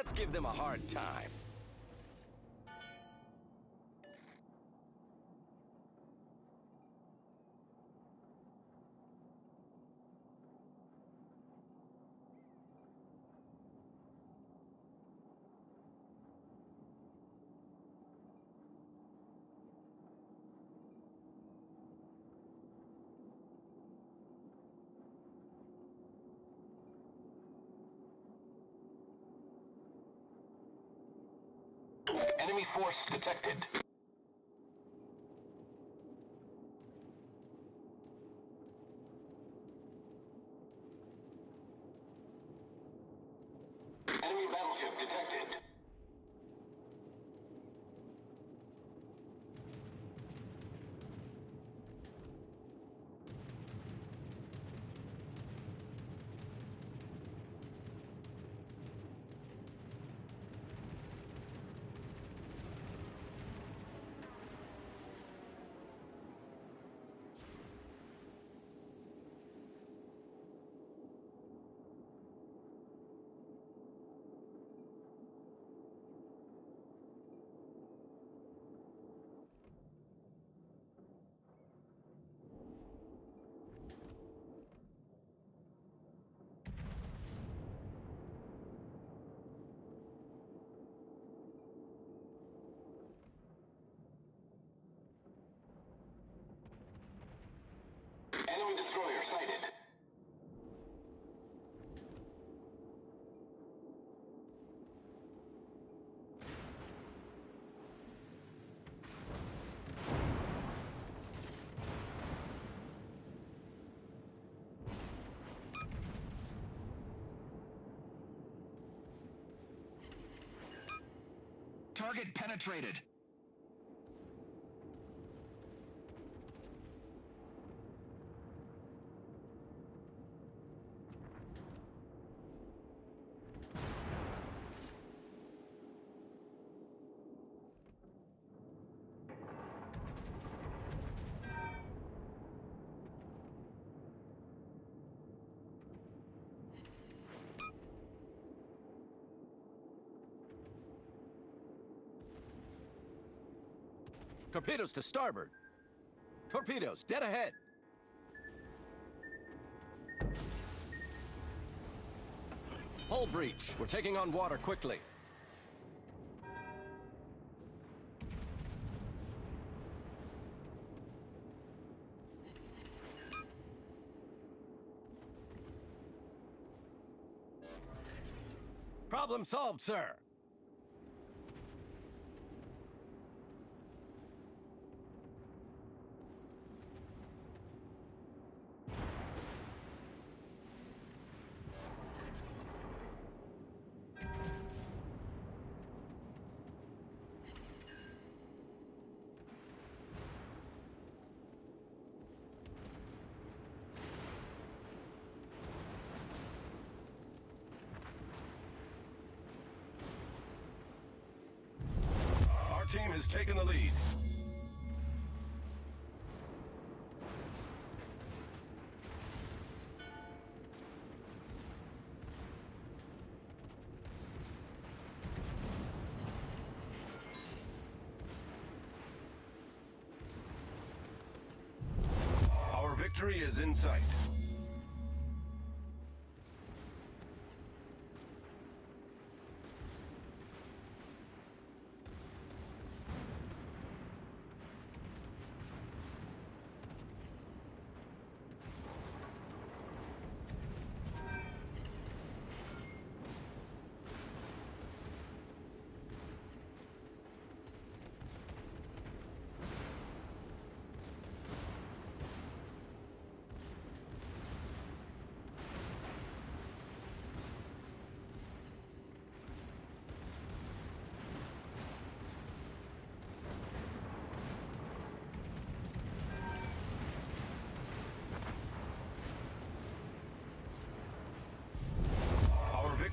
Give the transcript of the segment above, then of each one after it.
Let's give them a hard time. Enemy force detected. Enemy battleship detected. Enemy destroyer sighted. Target penetrated. Torpedoes to starboard. Torpedoes, dead ahead. Hull breach. We're taking on water quickly. Problem solved, sir. Our team has taken the lead. Our victory is in sight.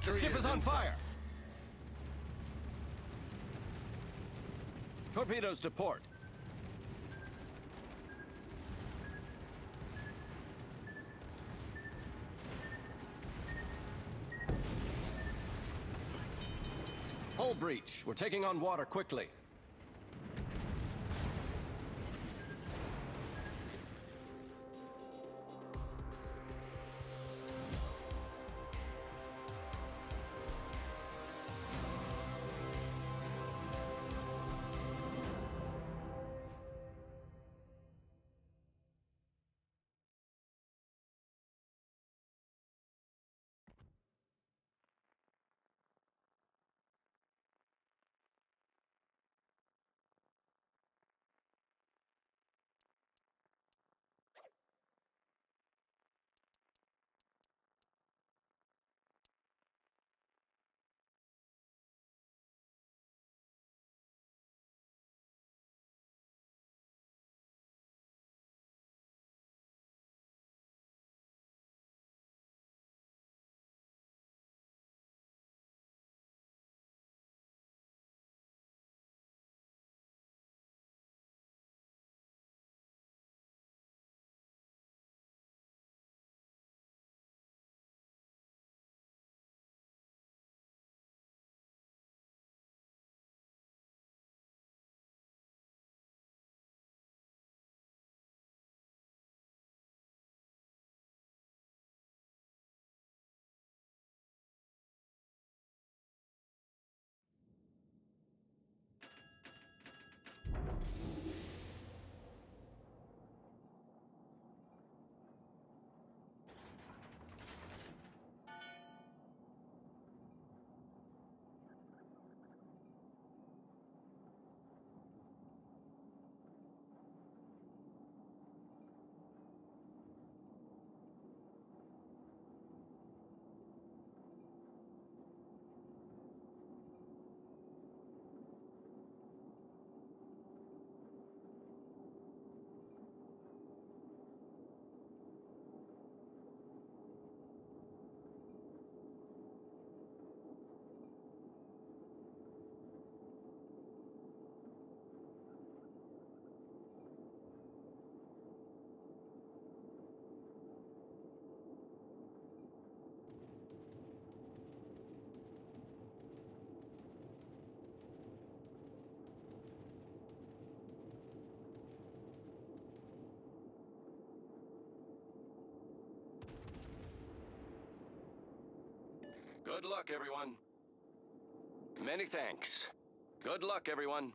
The ship is on fire! Torpedoes to port. breach. We're taking on water quickly. Good luck, everyone. Many thanks. Good luck, everyone.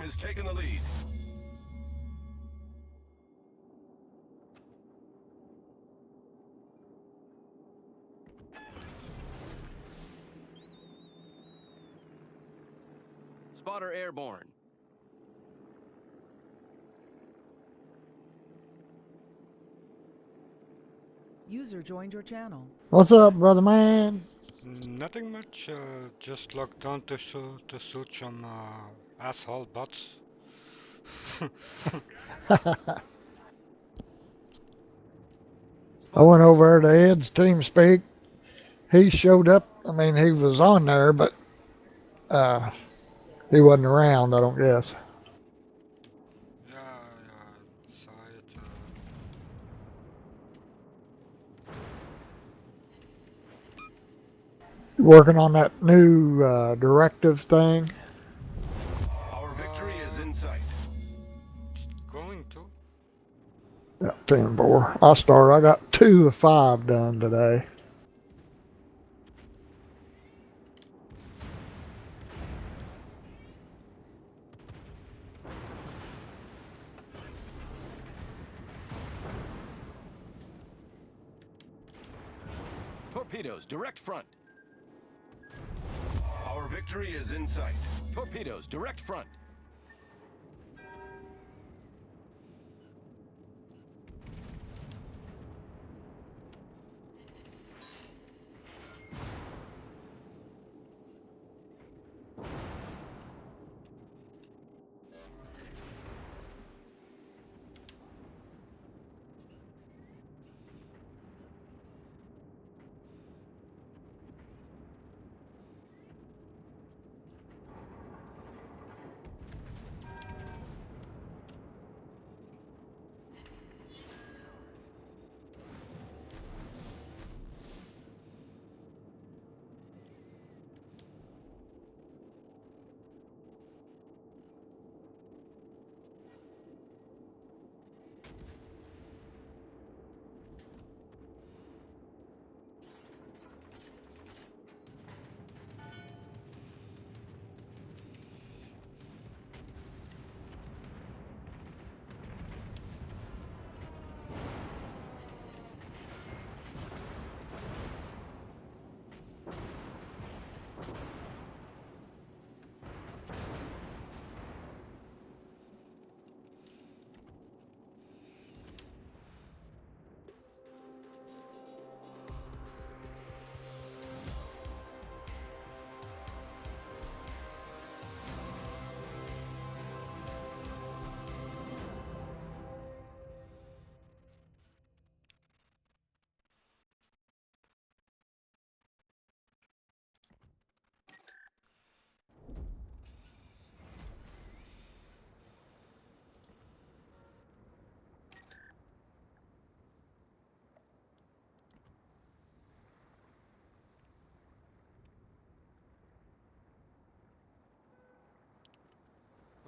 has taken the lead. Spotter airborne. User joined your channel. What's up, brother man? Nothing much, just logged on to shoot some asshole bots. I went over to Ed's team speak. He showed up. I mean, he was on there, but he wasn't around, I don't guess. Yeah, saw it. Working on that new directive thing. Our victory is in sight. Going to. Yeah, 10-4. I started. I got 2 of 5 done today. Torpedoes, direct front. Our victory is in sight. Torpedoes, direct front.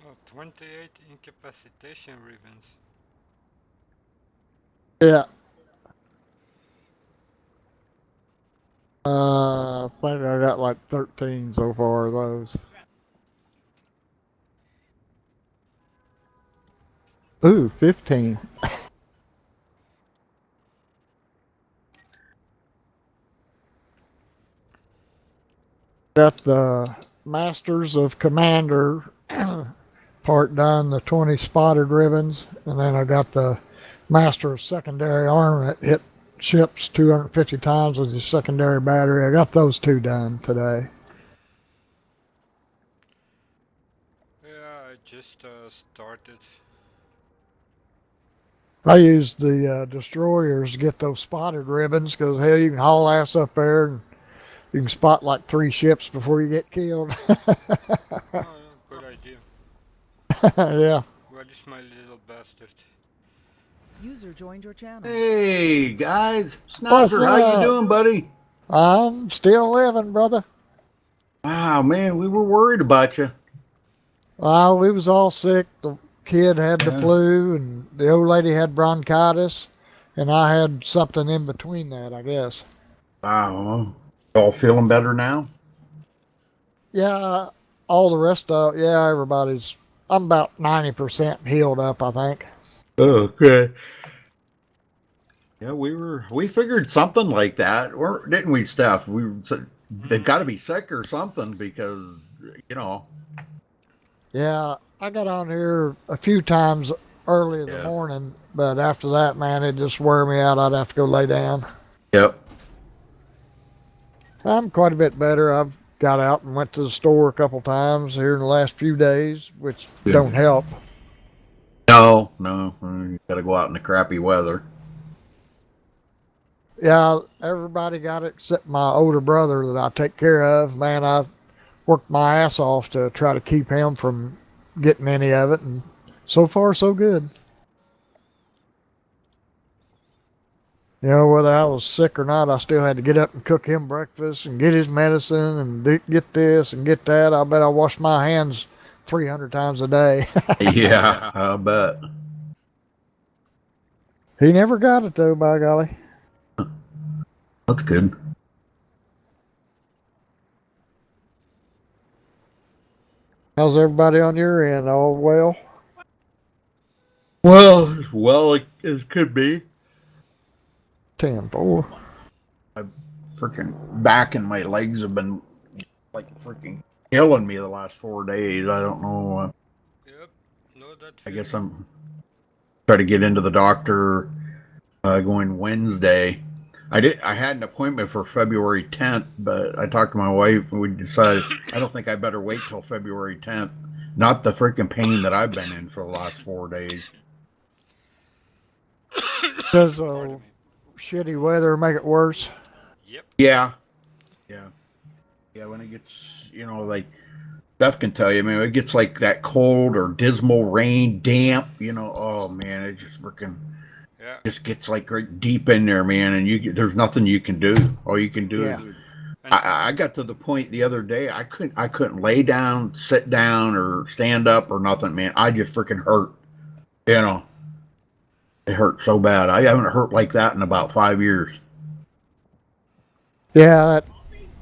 Oh, 28 incapacitation ribbons. Yeah. I think I got like 13 so far of those. Ooh, 15. Got the Masters of Commander part done, the 20 spotted ribbons, and then I got the Master of Secondary Armament, hit ships 250 times with your secondary battery. I got those 2 done today. Yeah, I just started. I used the destroyers to get those spotted ribbons because hell, you can haul ass up there and you can spot like 3 ships before you get killed. Oh, yeah, good idea. Yeah. Where is my little bastard? User joined your channel. Hey guys, What's Snazzer, how you up? doing, buddy? I'm still living, brother. Wow, man, we were worried about you. We was all sick. The kid had the Yeah. flu, and the old lady had bronchitis, and I had something in between that, I guess. Wow, all feeling better now? Yeah, all the rest of yeah, everybody's I'm about 90% healed up, I think. Okay. Yeah, we figured something like that, or didn't we, Steph? They've got to be sick or something because you know. Yeah, I got on here a few times early in the Yeah. morning, but after that, man, it just wore me out. I'd have to go lay down. Yep. I'm quite a bit better. I've got out and went to the store a couple times here in the last few days, which Yeah. don't help. No, no, you got to go out in the crappy weather. Yeah, everybody got it except my older brother that I take care of. Man, I worked my ass off to try to keep him from getting any of it, and so far, so good. You know, whether I was sick or not, I still had to get up and cook him breakfast and get his medicine and get this and get that. I bet I washed my hands 300 times a day. Yeah, I bet. He never got it, though, by golly. That's good. How's everybody on your end? All well? Well, as well as could be. 10-4. My freaking back and my legs have been like freaking killing me the last 4 days. I don't know. Yep, know that I guess feeling. I'm trying to get into the doctor going Wednesday. I had an appointment for February 10th, but I talked to my wife and we decided I don't think I better wait till February 10th. Not the freaking pain that I've been in for the last 4 days. Does Pardon me. shitty weather make it worse? Yep. Yeah, yeah, yeah. When it gets, like Steph can tell you, man, it gets like that cold or dismal rain, damp. Oh man, it just freaking Yeah. just gets like right deep in there, man. And there's nothing you can do. All you can do Yeah. is And I got to the point the other day I couldn't lay down, sit down, or stand up or nothing, man. I just freaking hurt. You know, it hurt so bad. I haven't hurt like that in about 5 years. Yeah,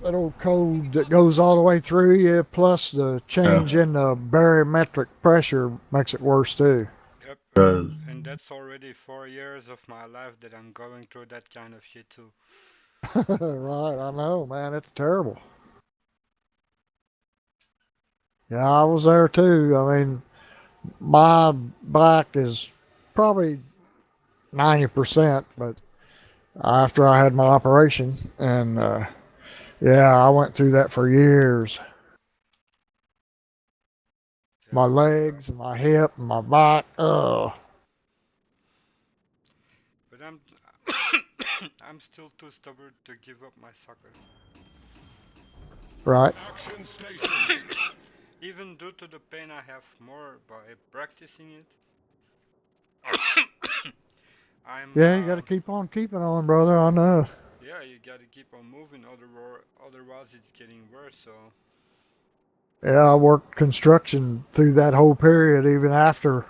that old cold that goes all the way through you, plus the change Yeah. in the barometric pressure makes it worse, too. yep, Because and that's already 4 years of my life that I'm going through that kind of shit too. Right, I know, man. It's terrible. Yeah, I was there, too. I mean, my back is probably 90%, but after I had my operation, and yeah, I went through that for years. Yeah. My legs and my hip and my back. Oh, But I'm still too stubborn to give up my soccer. right. Action stations. Even due to the pain I have more by practicing it, I'm Yeah, you got to keep on keeping on, brother. I know. yeah, you gotta keep on moving, otherwise it's getting worse. So Yeah, I worked construction through that whole period, even after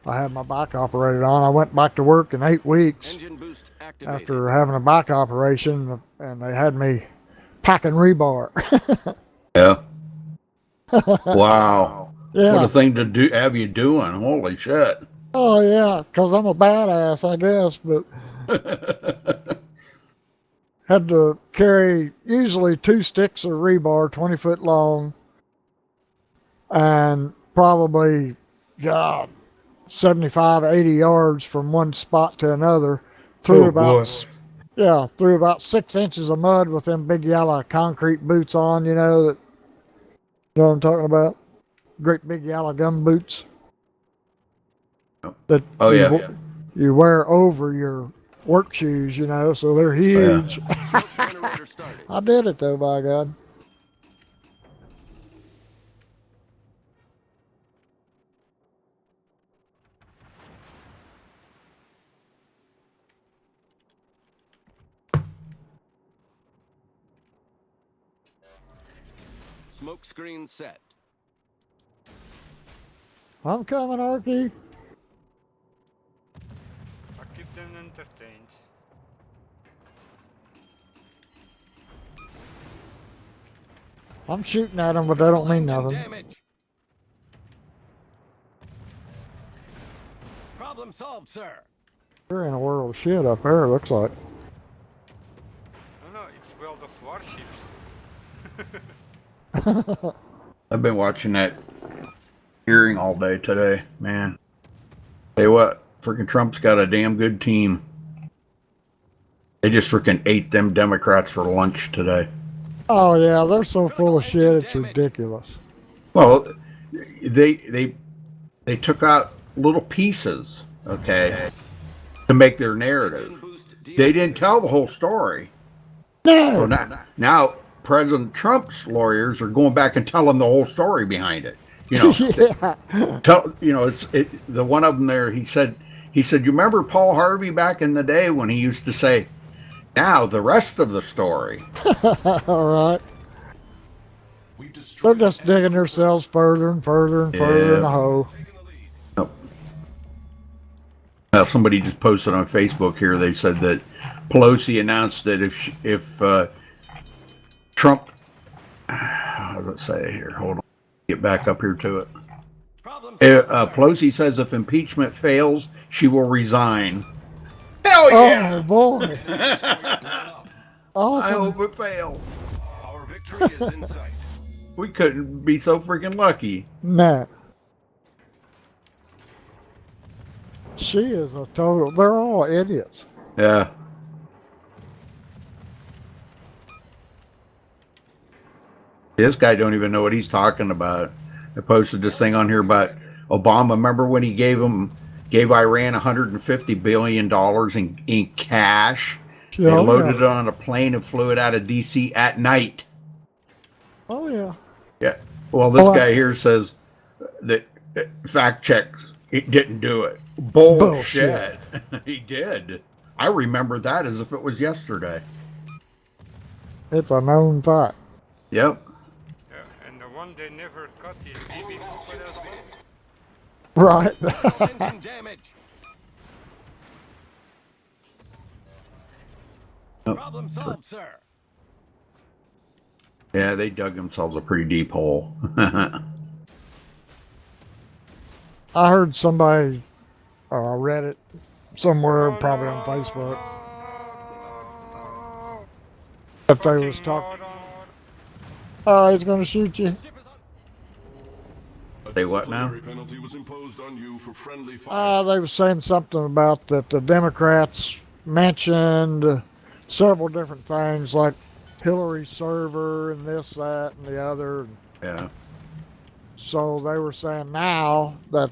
I had my back operated on. I went back to work in 8 weeks Engine boost activated. after having a back operation, and they had me packing rebar. yeah, wow, what a Yeah. thing to do have you doing. Holy shit. Oh, yeah, because I'm a badass, I guess, but had to carry usually 2 sticks of rebar, 20 foot long, and probably, God, 75, 80 yards from one spot to another through Oh boy. through about 6 inches of mud with them big yellow concrete boots on, you know what I'm talking about? Great big yellow gum boots that Oh yeah. you wear over your work shoes, so they're Oh, yeah. huge. Smoke generator started. I did it though, by God. Smoke screen set. I'm coming, Arky. I keep them entertained. I'm shooting at them, but that don't mean Engine nothing. damage. Problem solved, sir. You're in a world of shit up there, it looks like. No, it's World of Warships. I've been watching that hearing all day today, man. Tell you what, freaking Trump's got a damn good team. They just freaking ate them Democrats for lunch today. Oh yeah, they're so full of shit, it's ridiculous. Well, they took out little pieces, okay, to make their narrative. They didn't tell the whole story. So No. now President Trump's lawyers are going back and telling the whole story behind it. You know, Yeah. it's the one of them there. He said, you remember Paul Harvey back in the day when he used to say, now the rest of the story. All right. They're just digging themselves further and further and further in the hole. Somebody just posted on Facebook here. They said that Pelosi announced that if Trump, how does it say here? Hold on, get back up here to it. Pelosi says if impeachment fails, she will resign. Hell yeah! Oh boy! Awesome. I hope it fails. Our victory is in sight. We couldn't be so freaking lucky. Nah. She is a total. They're all idiots. Yeah. This guy don't even know what he's talking about. I posted this thing on here about Obama. Remember when he gave Iran $150 billion in cash? They loaded it on a plane and flew it out of D.C. at night. Oh yeah. Yeah. Well, this guy here says that fact checks, it didn't do it. Bullshit. He did. I remember that as if it was yesterday. It's a known fact. Yep. Yeah, and the one they never cut is Bibi Cooper as well. Right. Engine damage. Problem solved, sir. Yeah, they dug themselves a pretty deep hole. I heard somebody, or I read it somewhere, probably on Facebook, that they was talking. Oh, he's gonna shoot you. Say what now? Penalty was imposed on you for friendly fire. They was saying something about that the Democrats mentioned several different things like Hillary's server and this, that, and the other. Yeah. So they were saying now that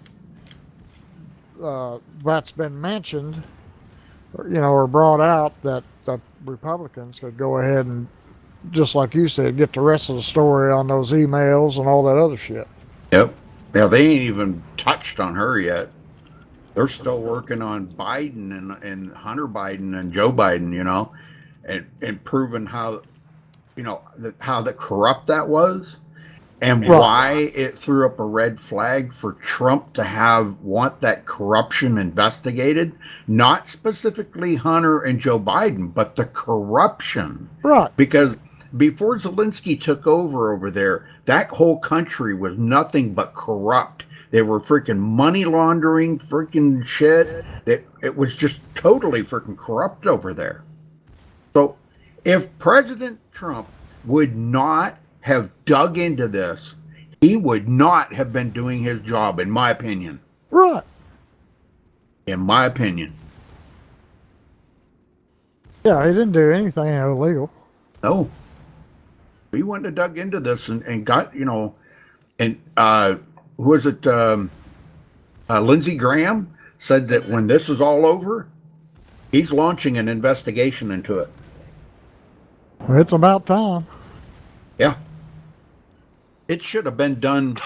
that's been mentioned, or brought out, that the Republicans could go ahead and, just like you said, get the rest of the story on those emails and all that other shit. Yep. Yeah, they ain't even touched on her yet. They're still working on Biden and Hunter Biden and Joe Biden, and proving how, how the corrupt that was. And why it threw up a red flag for Trump to want that corruption investigated, not specifically Hunter and Joe Biden, but the corruption. Right. Because before Zelensky took over there, that whole country was nothing but corrupt. They were freaking money laundering, freaking shit. It was just totally freaking corrupt over there. So if President Trump would not have dug into this, he would not have been doing his job, in my opinion. Right. In my opinion. Yeah, he didn't do anything illegal. No. He wouldn't have dug into this and got, and who was it? Lindsey Graham said that when this is all over, he's launching an investigation into it. It's about time. Yeah. It should have been done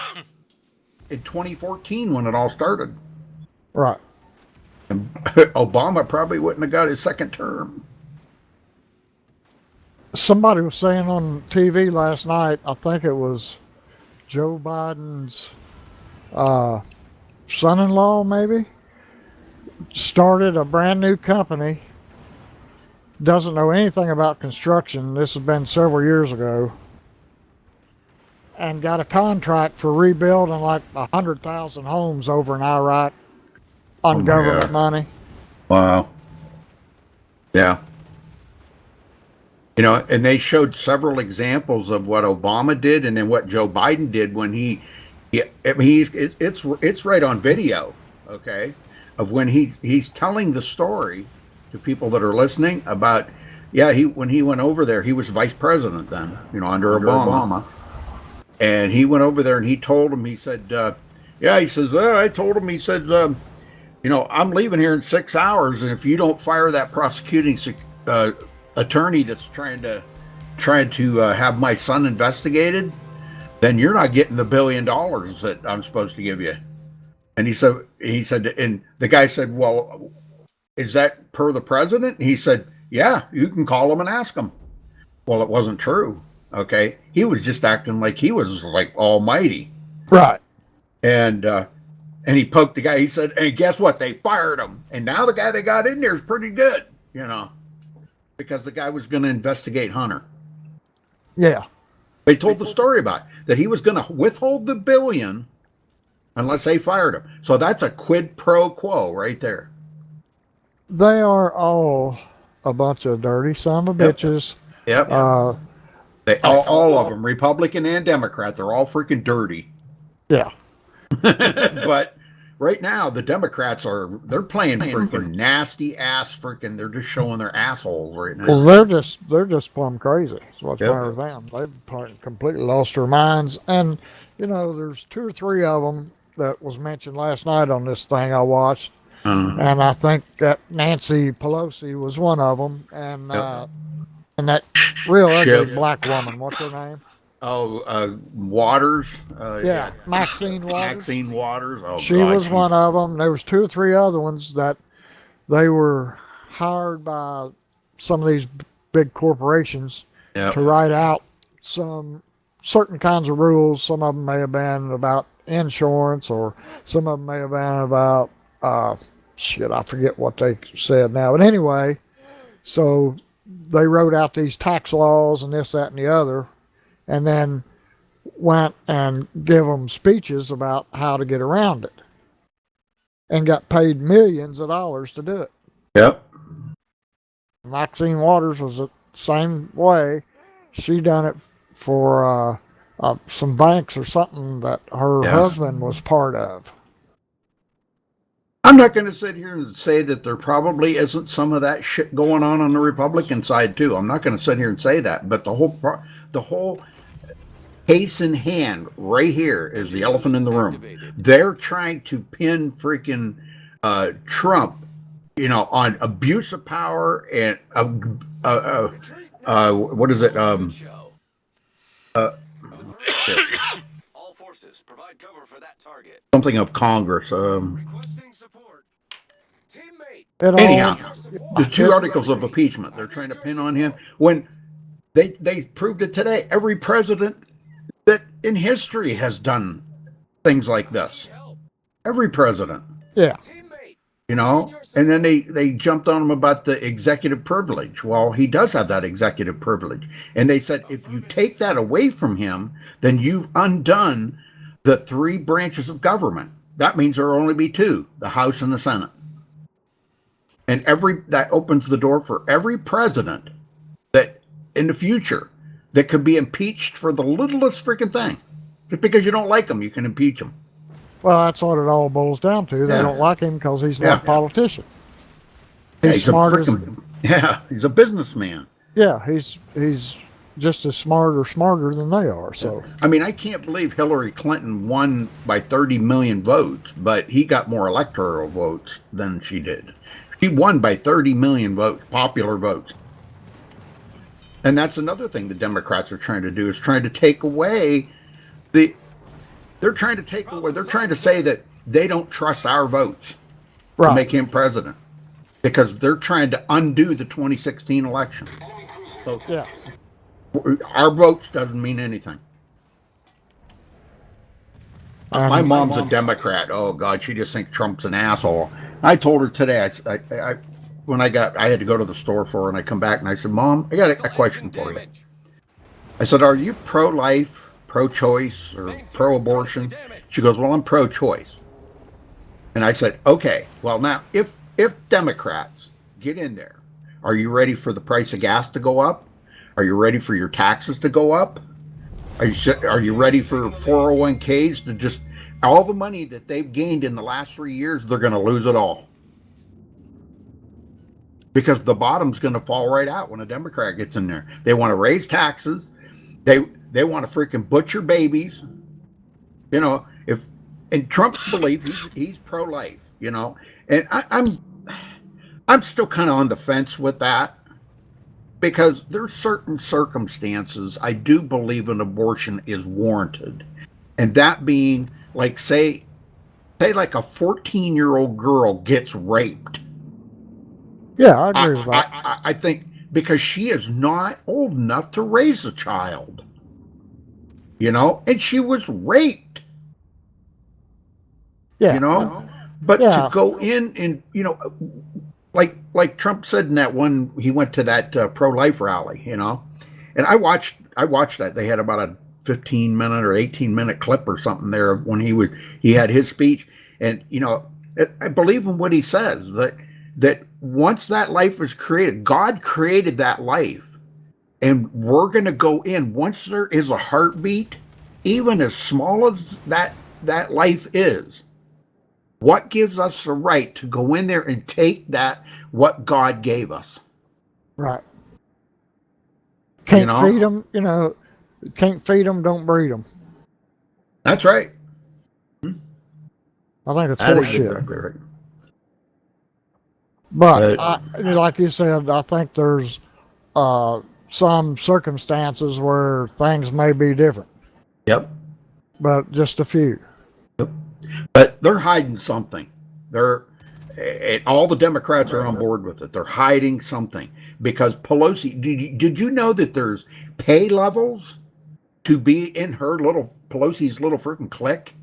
in 2014 when it all started. Right. And Obama probably wouldn't have got his second term. Somebody was saying on TV last night, I think it was Joe Biden's son-in-law, maybe, started a brand new company, doesn't know anything about construction. This has been several years ago. And got a contract for rebuilding like 100,000 homes over in Iraq on my government God. money. Wow. Yeah. You know, and they showed several examples of what Obama did and then what Joe Biden did when I mean, it's right on video, okay, of when he's telling the story to people that are listening about, yeah, when he went over there, he was vice president then, you know, under Obama. And he went over there and he told him, he said, yeah, he says, I told him, he said, you know, I'm leaving here in 6 hours, and if you don't fire that prosecuting attorney that's trying to have my son investigated, then you're not getting the $1 billion that I'm supposed to give you. And he said, and the guy said, well, is that per the president? And he said, yeah, you can call him and ask him. Well, it wasn't true. Okay. He was just acting like he was like almighty. Right. And he poked the guy. He said, and guess what? They fired him. And now the guy they got in there is pretty good, you know, because the guy was going to investigate Hunter. Yeah. They told the story about it, that he was going to withhold the $1 billion unless they fired him. So that's a quid pro quo right there. They are all a bunch of dirty son of bitches. Yep. All of them, Republican and Democrat, they're all freaking dirty. Yeah. But right now, the Democrats they're playing freaking nasty ass freaking. They're just showing their assholes right now. Well, they're just plumb crazy. That's what's the matter with them. They've completely lost their minds. And you know, there's 2 or 3 of them that was mentioned last night on this thing I watched, and I think that Nancy Pelosi was one of them, and that real ugly black woman. What's her name? Oh, Waters. Yeah, Maxine Waters. Maxine Waters. Oh, she was one of them. There was 2 or 3 other ones that they were hired by some of these big corporations to write out some certain kinds of rules. Some of them may have been about insurance, or some of them may have been about I forget what they said now. But anyway, so they wrote out these tax laws and this, that, and the other, and then went and give them speeches about how to get around it, and got paid millions of dollars to do it. Yep. Maxine Waters was the same way. She done it for some banks or something that her husband was part of. I'm not going to sit here and say that there probably isn't some of that shit going on the Republican side too. I'm not going to sit here and say that, but the whole case in hand right here is the elephant in the room. They're trying to pin freaking Trump, you know, on abuse of power and what is it? All forces provide cover for that target. Something of Congress. Requesting support. Teammate. Anyhow, the 2 articles of impeachment they're trying to pin on him, when they proved it today. Every president that in history has done things like this. Every president. Yeah. You know, and then they jumped on him about the executive privilege. Well, he does have that executive privilege. And they said, if you take that away from him, then you've undone the 3 branches of government. That means there will only be 2, the House and the Senate. And that opens the door for every president that in the future that could be impeached for the littlest freaking thing. Just because you don't like him, you can impeach him. Well, that's what it all boils down to. They don't like him because he's not a politician. He's smart he's a businessman. Yeah, he's just as smart or smarter than they are. So I mean, I can't believe Hillary Clinton won by 30 million votes, but he got more electoral votes than she did. She won by 30 million votes, popular votes. And that's another thing the Democrats are trying to do, is trying to take away they're trying to say that they don't trust our votes to make him president, because they're trying to undo the 2016 election. So our votes doesn't mean anything. My mom's a Democrat. Oh God, she just thinks Trump's an asshole. I told her today, when I had to go to the store for her, and I come back and I said, Mom, I got a question for you. I said, are you pro-life, pro-choice, or pro-abortion? She goes, well, I'm pro-choice. And I said, okay, well now if Democrats get in there, are you ready for the price of gas to go up? Are you ready for your taxes to go up? Are you ready for 401ks to just all the money that they've gained in the last 3 years? They're going to lose it all because the bottom's going to fall right out when a Democrat gets in there. They want to raise taxes. They want to freaking butcher babies. You know, if in Trump's belief, he's pro-life. You know, and I'm still kind of on the fence with that. Because there's certain circumstances I do believe an abortion is warranted. And that being like say like a 14-year-old girl gets raped. Yeah, I agree with that. I think because she is not old enough to raise a child. You know, and she was raped. Yeah. You know? But yeah. to go in and, you know, like Trump said in that one, he went to that pro-life rally, you know, and I watched that. They had about a 15-minute or 18-minute clip or something there when he had his speech, and you know, I believe in what he says that once that life is created, God created that life, and we're going to go in once there is a heartbeat, even as small as that life is. What gives us the right to go in there and take that, what God gave us? Right. Can't know? feed them, you know, can't feed them, don't breed them. That's right. I think it's That is horseshit. exactly right. But like you said, I think there's some circumstances where things may be different. Yep. But just a few. But they're hiding something. All the Democrats are on board with it. They're hiding something because Pelosi. Did you know that there's pay levels to be in Pelosi's little freaking clique?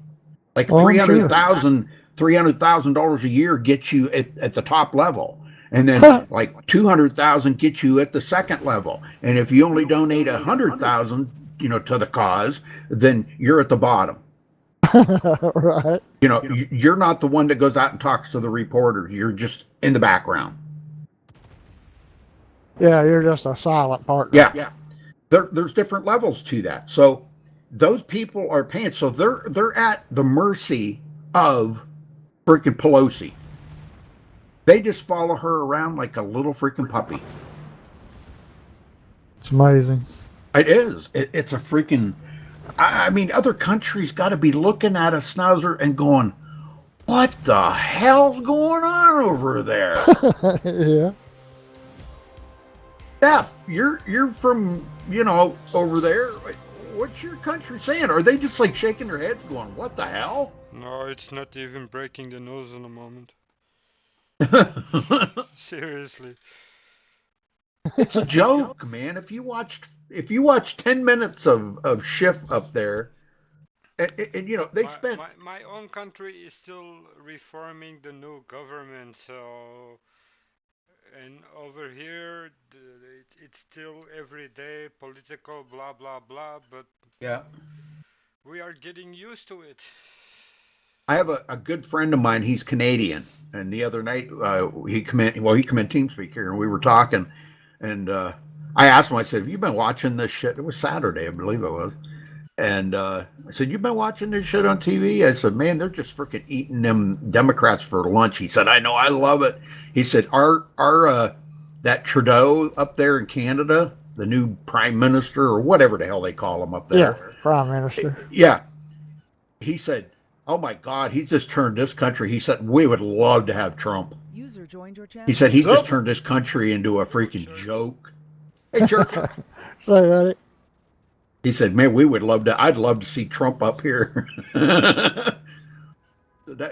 Like $300,000 a year gets you at the top level, and then like 200,000 gets you at the second level. And if you only donate 100,000, you know, to the cause, then you're at the bottom. Right. You know, you're not the one that goes out and talks to the reporters. You're just in the background. Yeah, you're just a silent partner. Yeah. There's different levels to that. So those people are paying. So they're at the mercy of freaking Pelosi. They just follow her around like a little freaking puppy. It's amazing. It is. It's a freaking... I mean, other countries got to be looking at a schnauzer and going, what the hell's going on over there? Yeah. Steph, you're from, you know, over there. What's your country saying? Are they just like shaking their heads going, what the hell? No, it's not even breaking the nose in a moment. Seriously. It's a joke, man. If you watch 10 minutes of Schiff up there, and you know, they spent... My own country is still reforming the new government, so... And over here, it's still everyday political blah blah blah, but... Yeah. We are getting used to it. I have a good friend of mine, he's Canadian, and the other night, he come in TeamSpeak here, and we were talking, and I asked him, I said, have you been watching this shit? It was Saturday, I believe it was. And I said, you been watching this shit on TV? I said, man, they're just freaking eating them Democrats for lunch. He said, I know, I love it. He said, our that Trudeau up there in Canada, the new prime minister or whatever the hell they call him up there. Yeah, prime minister. Yeah. He said, oh my God, he just turned this country. He said, we would love to have Trump. User joined your channel. He said, he just turned this country into a freaking joke. Hey, jerk. Say that. He said, man, I'd love to see Trump up here.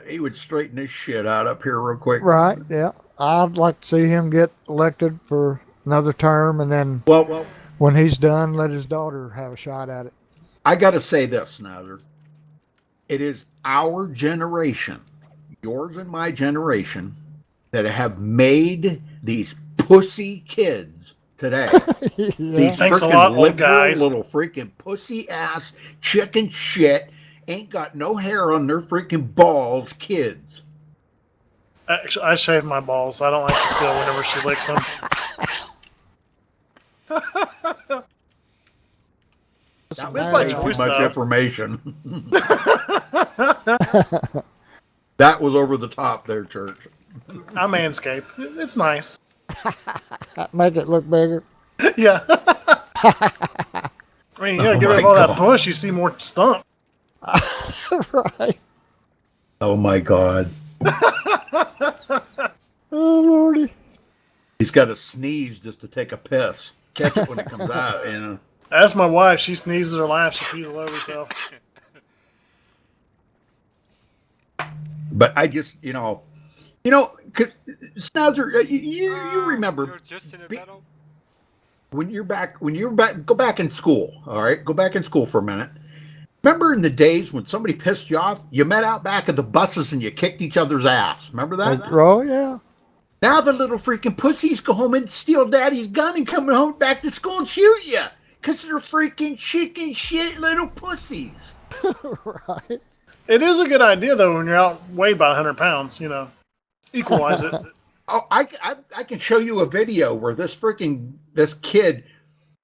He would straighten this shit out up here real quick. Right, yeah. I'd like to see him get elected for another term, and then well, when he's done, let his daughter have a shot at it. I got to say this, Snowder. It is our generation, yours and my generation, that have made these pussy kids today. Yeah. These Thanks a freaking lot, old liberal guys. little freaking pussy ass chicken shit, ain't got no hair on their freaking balls kids. Actually, I shave my balls. I don't like to feel whenever she licks them. That It's was by way too choice, much though. information. That was over the top there, Church. I manscape. It's nice. Make it look bigger. Yeah. I mean, yeah, Oh get rid my of all that God. push, you see more stump. Right. Oh my God. Oh, Lordy. He's got to sneeze just to take a piss. Catch it when it comes out, you know. That's my wife. She sneezes or laughs, she pees all over herself. But I just, cause Snouzer, you remember You're just in a battle? when you're back, go back in school, all right? Go back in school for a minute. Remember in the days when somebody pissed you off, you met out back at the buses and you kicked each other's ass. Remember that? Oh, yeah. Now the little freaking pussies go home and steal daddy's gun and come home back to school and shoot you. Because they're freaking chicken shit little pussies. Right. It is a good idea, though, when you're out weighed about 100 pounds, equalize it. Oh, I can show you a video where this kid,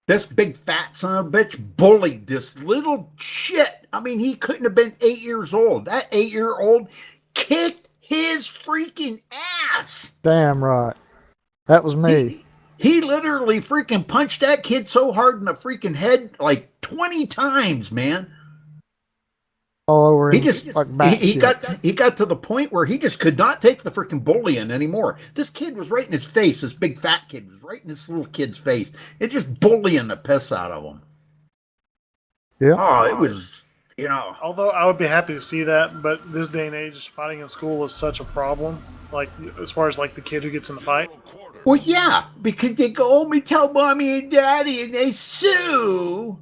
this big fat son of a bitch, bullied this little shit. I mean, he couldn't have been 8 years old. That 8-year-old kicked his freaking ass. Damn right. That was me. He literally freaking punched that kid so hard in the freaking head like 20 times, man. All over him. He just like he got to the point where he just could not take the freaking bullying anymore. This kid was right in his face. This big fat kid was right in this little kid's face. It just bullying the piss out of him. Yeah. Oh, it was, Although I would be happy to see that, but this day and age, fighting in school is such a problem. Like, as far as like the kid who gets in the fight. Well, yeah, because they go home and tell mommy and daddy and they sue.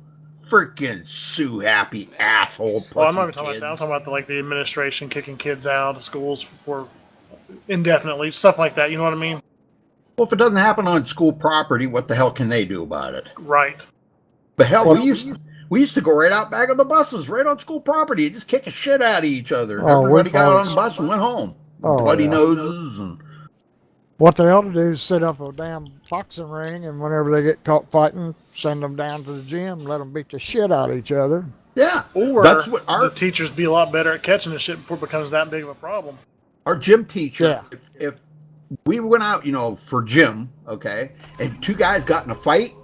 Freaking sue happy asshole pussy Well, I'm not even talking kids. about that. I'm talking about the administration kicking kids out of schools for indefinitely, stuff like that. You know what I mean? Well, if it doesn't happen on school property, what the hell can they do about it? Right. But hell, we used to go right out back of the buses, right on school property, and just kick the shit out of each other. Oh, Everybody got on folks. the bus and went home. Oh, Bloody yeah. noses and What they ought to do is set up a damn boxing ring, and whenever they get caught fighting, send them down to the gym, let them beat the shit out of each other. yeah. Or That's what the teachers be a lot better at catching the shit before it becomes that big of a problem. our gym teacher. Yeah. If we went out, for gym, okay, and two guys got in a fight,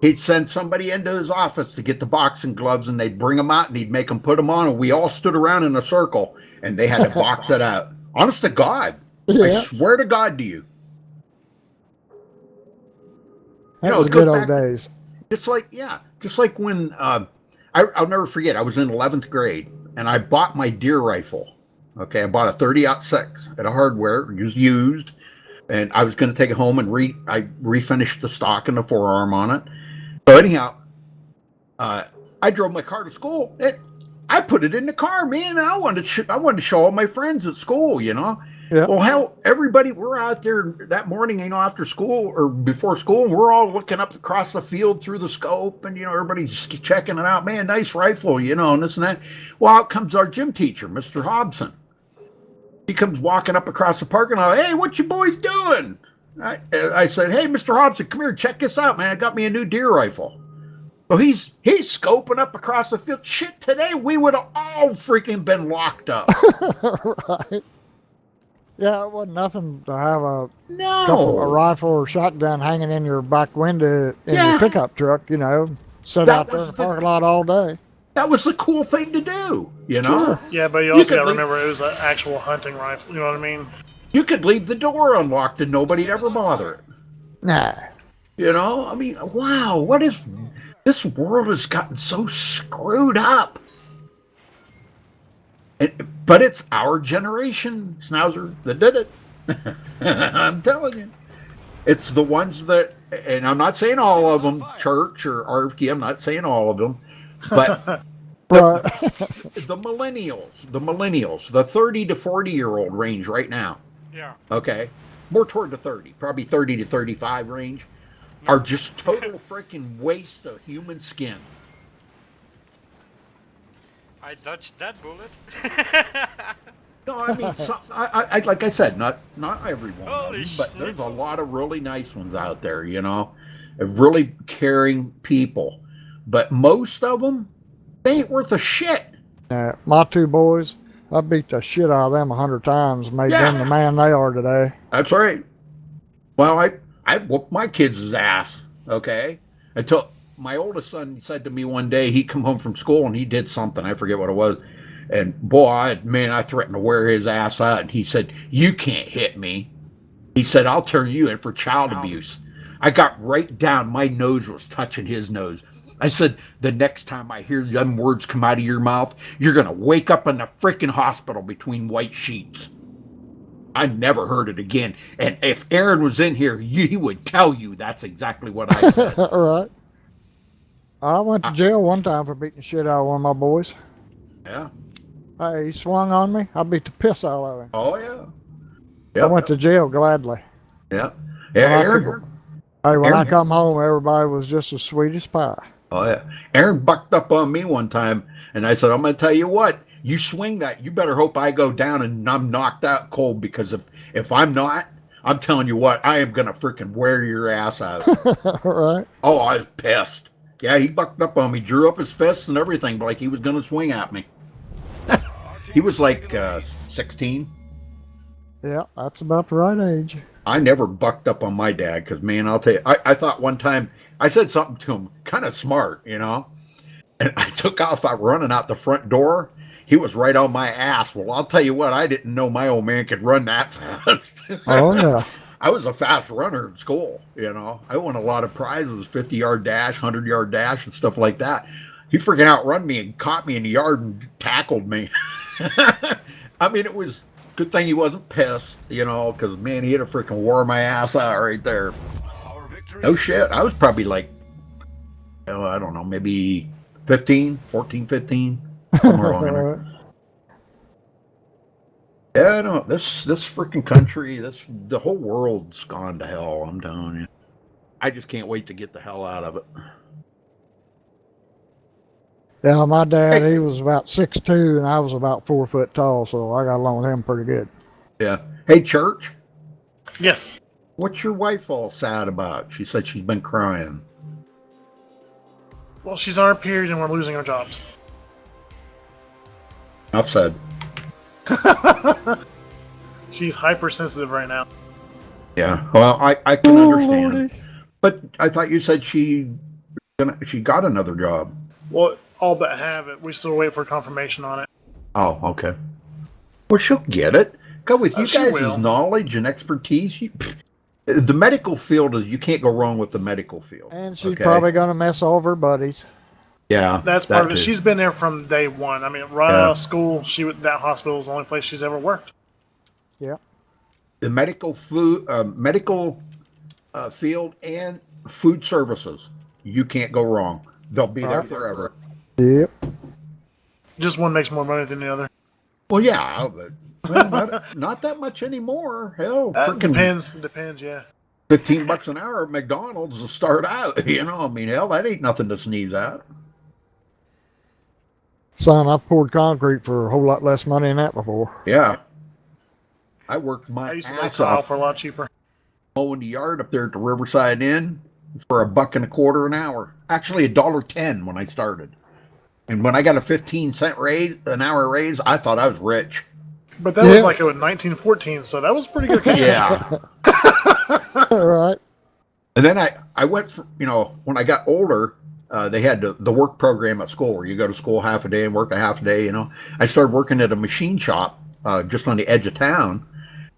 he'd send somebody into his office to get the boxing gloves, and they'd bring them out, and he'd make them put them on, and we all stood around in a circle, and they had to box it out. Honest to God. I Yeah. swear to God to you. That was it good goes old back- days. Just like when I'll never forget. I was in 11th grade and I bought my deer rifle. Okay, I bought a 30-06 at a hardware. It was used, and I was going to take it home and I refinished the stock and the forearm on it. So anyhow, I drove my car to school. I put it in the car, man. And I wanted to show all my friends at school. Yeah. Well, hell, everybody, we're out there that morning, after school or before school, and we're all looking up across the field through the scope, and, everybody's just checking it out. Man, nice rifle, and this and that. Well, out comes our gym teacher, Mr. Hobson. He comes walking up across the parking lot. Hey, what you boys doing? I said, hey, Mr. Hobson, come here, check this out, man. I got me a new deer rifle. So he's scoping up across the field. Shit, today we would have all freaking been locked up. Right. Yeah, it wasn't nothing to have a No. rifle or shotgun hanging in your back window in Yeah. your pickup truck, sit That out there in the parking lot all day. That was the cool thing to do, Sure. Yeah, but you also could got to leave- remember it was an actual hunting rifle. You know what I mean? You could leave the door unlocked and nobody'd ever bother it. Nah. I mean, wow, what is... This world has gotten so screwed up. But it's our generation, Schnauzer, that did it. I'm telling you. It's the ones that, and I'm not saying all of them, Church or RFK, I'm not saying all of them, but Right. the millennials, the 30 to 40-year-old range right now, Yeah. okay, more toward the 30, probably 30 to 35 range, are just total freaking waste of human skin. I dodged that bullet. No, I mean, like I said, not every one of Holy them, but there's a schnitzel. lot of really nice ones out there, of really caring people. But most of them, they ain't worth a shit. My two boys, I beat the shit out of them 100 times, made them the Yeah, man they are today. that's right. Well, I whooped my kids' ass, okay? Until my oldest son said to me one day, he come home from school and he did something, I forget what it was. And boy, I threatened to wear his ass out. And he said, "You can't hit me." He said, "I'll turn you in for child abuse." I got right down. My nose was touching his nose. I said, "The next time I hear them words come out of your mouth, you're going to wake up in the freaking hospital between white sheets." I never heard it again. And if Aaron was in here, he would tell you that's exactly what I said. Right. I went to jail one time for beating the shit out of one of my boys. Yeah. Hey, he swung on me. I beat the piss out of him. Oh, yeah. I went to jail gladly. Yeah. When Yeah, I Aaron. Hey, when I Aaron- come home, everybody was just as sweet as pie. Oh, yeah. Aaron bucked up on me one time, and I said, "I'm going to tell you what. You swing that, you better hope I go down and I'm knocked out cold, because if I'm not, I'm telling you what, I am going to freaking wear your ass out." Right. Oh, I was pissed. Yeah, he bucked up on me, drew up his fists and everything, like he was going to swing at me. He was like 16. Yeah, that's about the right age. I never bucked up on my dad because, man, I'll tell you, I thought one time I said something to him, kind of smart, and I took off, running out the front door. He was right on my ass. Well, I'll tell you what, I didn't know my old man could run that fast. Oh, yeah. I was a fast runner in school, I won a lot of prizes, 50-yard dash, 100-yard dash, and stuff like that. He freaking outrun me and caught me in the yard and tackled me. I mean, it was a good thing he wasn't pissed, because, man, he had a freaking wore my ass out right there. Our victory No shit. I was probably like, I don't know, maybe 15, 14, 15, somewhere along there. Right. Yeah, no, this freaking country, the whole world's gone to hell, I'm telling you. I just can't wait to get the hell out of it. Yeah, my dad, he was about 6'2", and I was about 4 foot tall, so I got along with him pretty good. Yeah. Hey, Church, Yes. what's your wife all sad about? She said she's been crying. Well, she's on her period and we're losing our jobs. Enough said. She's hypersensitive right now. Yeah. Well, I can Oh, understand. Lordy. But I thought you said she got another job. Well, all but have it. We still wait for confirmation on it. Oh, okay. Well, she'll get it. Go with you She guys' will. knowledge and expertise. The medical field you can't go wrong with the medical field. And she's okay? probably going to mess all of her buddies. Yeah, That's that part of it. too. She's been there from day one. I mean, right out of school, that hospital is the only place she's ever worked. Yeah. The medical field and food services. You can't go wrong. They'll be there Right. forever. Yep. Just one makes more money than the other. Well, yeah, but well, not that much anymore. Hell, freaking Depends, yeah. $15 an hour at McDonald's to start out. I mean, hell, that ain't nothing to sneeze at. Son, I've poured concrete for a whole lot less money than that before. Yeah. I worked my I used to lay ass tile off for a lot cheaper. mowing the yard up there at the Riverside Inn for $1.25 an hour. Actually, $1.10 when I started. And when I got a 15-cent raise, an hour raise, I thought I was rich. But that was like in 1914, so that was pretty good. Yeah. All right. And then I went, when I got older, they had the work program at school where you go to school half a day and work a half a day, I started working at a machine shop just on the edge of town.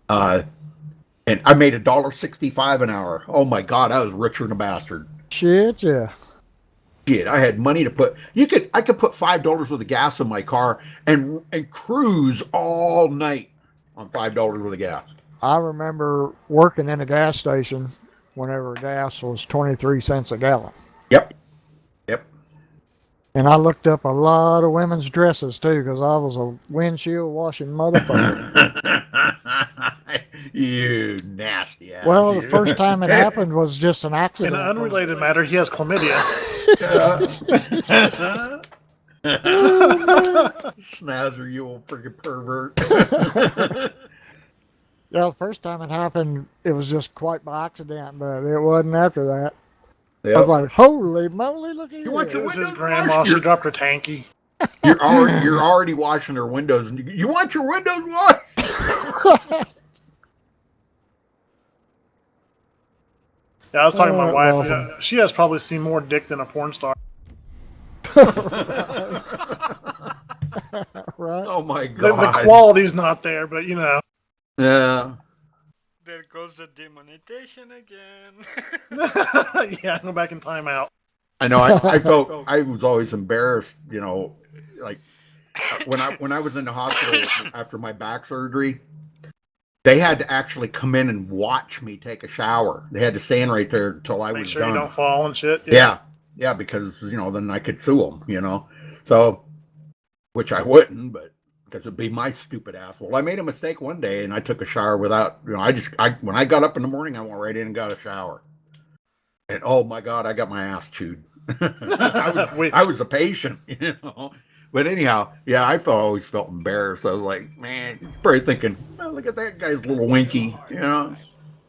And I made $1.65 an hour. Oh my God, I was richer than a bastard. Shit, yeah. Shit, I had money to put. I could put $5 worth of gas in my car and cruise all night on $5 worth of gas. I remember working in a gas station whenever gas was 23 cents a gallon. Yep. And I looked up a lot of women's dresses too, because I was a windshield washing motherfucker. You nasty ass. Well, the first time it happened was just an In accident. an unrelated matter, he has chlamydia. Snazzer, you old freaking pervert. Yeah, the first time it happened, it was just quite by accident, but it wasn't after that. I was Yep. like, holy moly, look at You want It your here. was his windows grandma. washed? She dropped her tanky. You're already washing her windows. And you want your windows washed? Yeah, I was talking to my That was wife. awesome. She has probably seen more dick than a porn star. Right. Right. Oh my The god. quality's not there, but you know. Yeah. There goes the demonetization again. Yeah, go back in timeout. I know. I felt I was always embarrassed. You know, like when I was in the hospital after my back surgery, they had to actually come in and watch me take a shower. They had to stand right there until I Make was sure done. you don't fall and shit. Yeah, because then I could sue them. So which I wouldn't, but because it'd be my stupid ass. Well, I made a mistake one day and I took a shower without. When I got up in the morning, I went right in and got a shower. And oh my god, I got my ass chewed. I was a patient. But anyhow, yeah, always felt embarrassed. I was like, man, you're probably thinking, oh, look at that guy's little winky.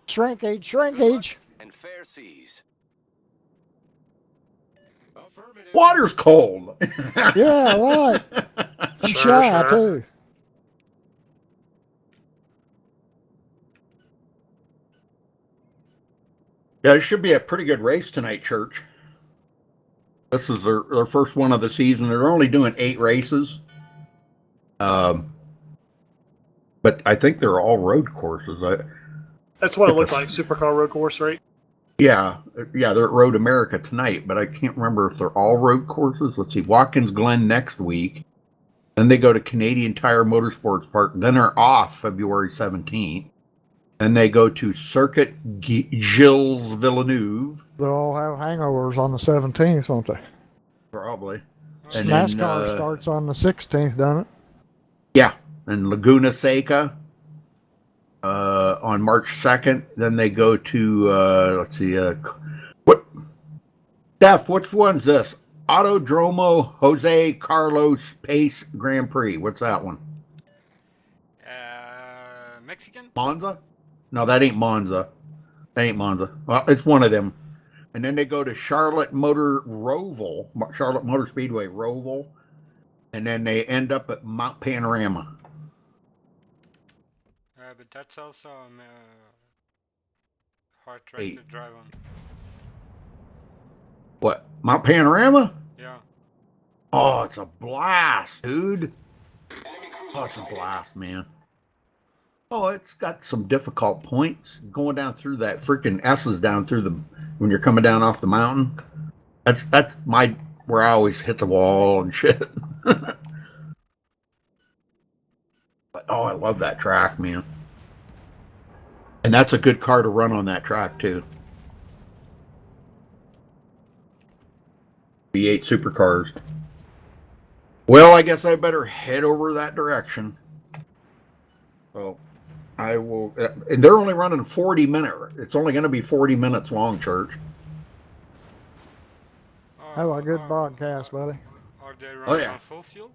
Shrinkage, shrinkage. And fair seas. Affirmative. Water's cold. Yeah, right. I'm Sure, shy, sure. too. Yeah, it should be a pretty good race tonight, Church. This is their first one of the season. They're only doing 8 races. But I think they're all road courses. That's what it looked like. Supercar road course, right? Yeah, they're at Road America tonight, but I can't remember if they're all road courses. Let's see, Watkins Glen next week. Then they go to Canadian Tire Motorsports Park. Then they're off February 17th. Then they go to Circuit Gilles Villeneuve. They'll all have hangovers on the 17th, won't they? Probably. And then, NASCAR starts on the 16th, doesn't it? Yeah, and Laguna Seca on March 2nd. Then they go to, let's see, what? Steph, which one's this? Autodromo Jose Carlos Pace Grand Prix. What's that one? Mexican? Monza? No, that ain't Monza. That ain't Monza. Well, it's one of them. And then they go to Charlotte Motor Speedway Roval. And then they end up at Mount Panorama. But that's also hard track to drive on. What? Mount Panorama? Yeah. Oh, it's a blast, dude. Oh, it's a blast, man. Oh, it's got some difficult points. Going down through that freaking S's down through when you're coming down off the mountain. That's where I always hit the wall and shit. But oh, I love that track, man. And that's a good car to run on that track too. V8 supercars. Well, I guess I better head over that direction. So I will. And they're only running 40-minute. It's only going to be 40 minutes long, Church. Have a good broadcast, buddy. Are they running yeah. on full fuel?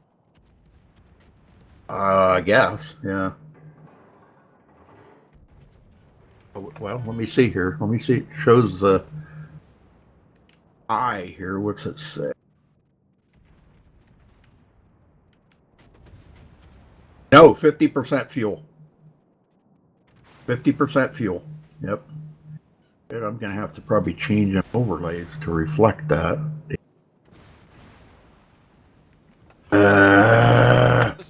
I guess, yeah. Well, let me see here. Let me see. It shows the I here. What's it say? No, 50% fuel. 50% fuel. Yep. And I'm going to have to probably change an overlays to reflect that.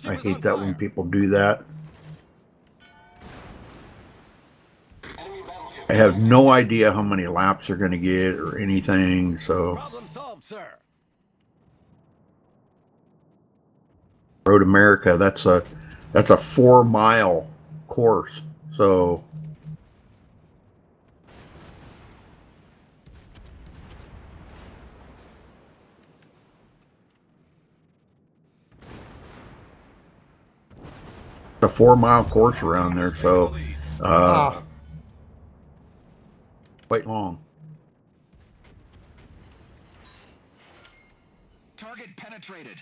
I hate that when people do that. I have no idea how many laps they're going to get or anything, so. Problem solved, sir. Road America, that's a 4-mile course, so. A 4-mile course around there, so quite long. Target penetrated.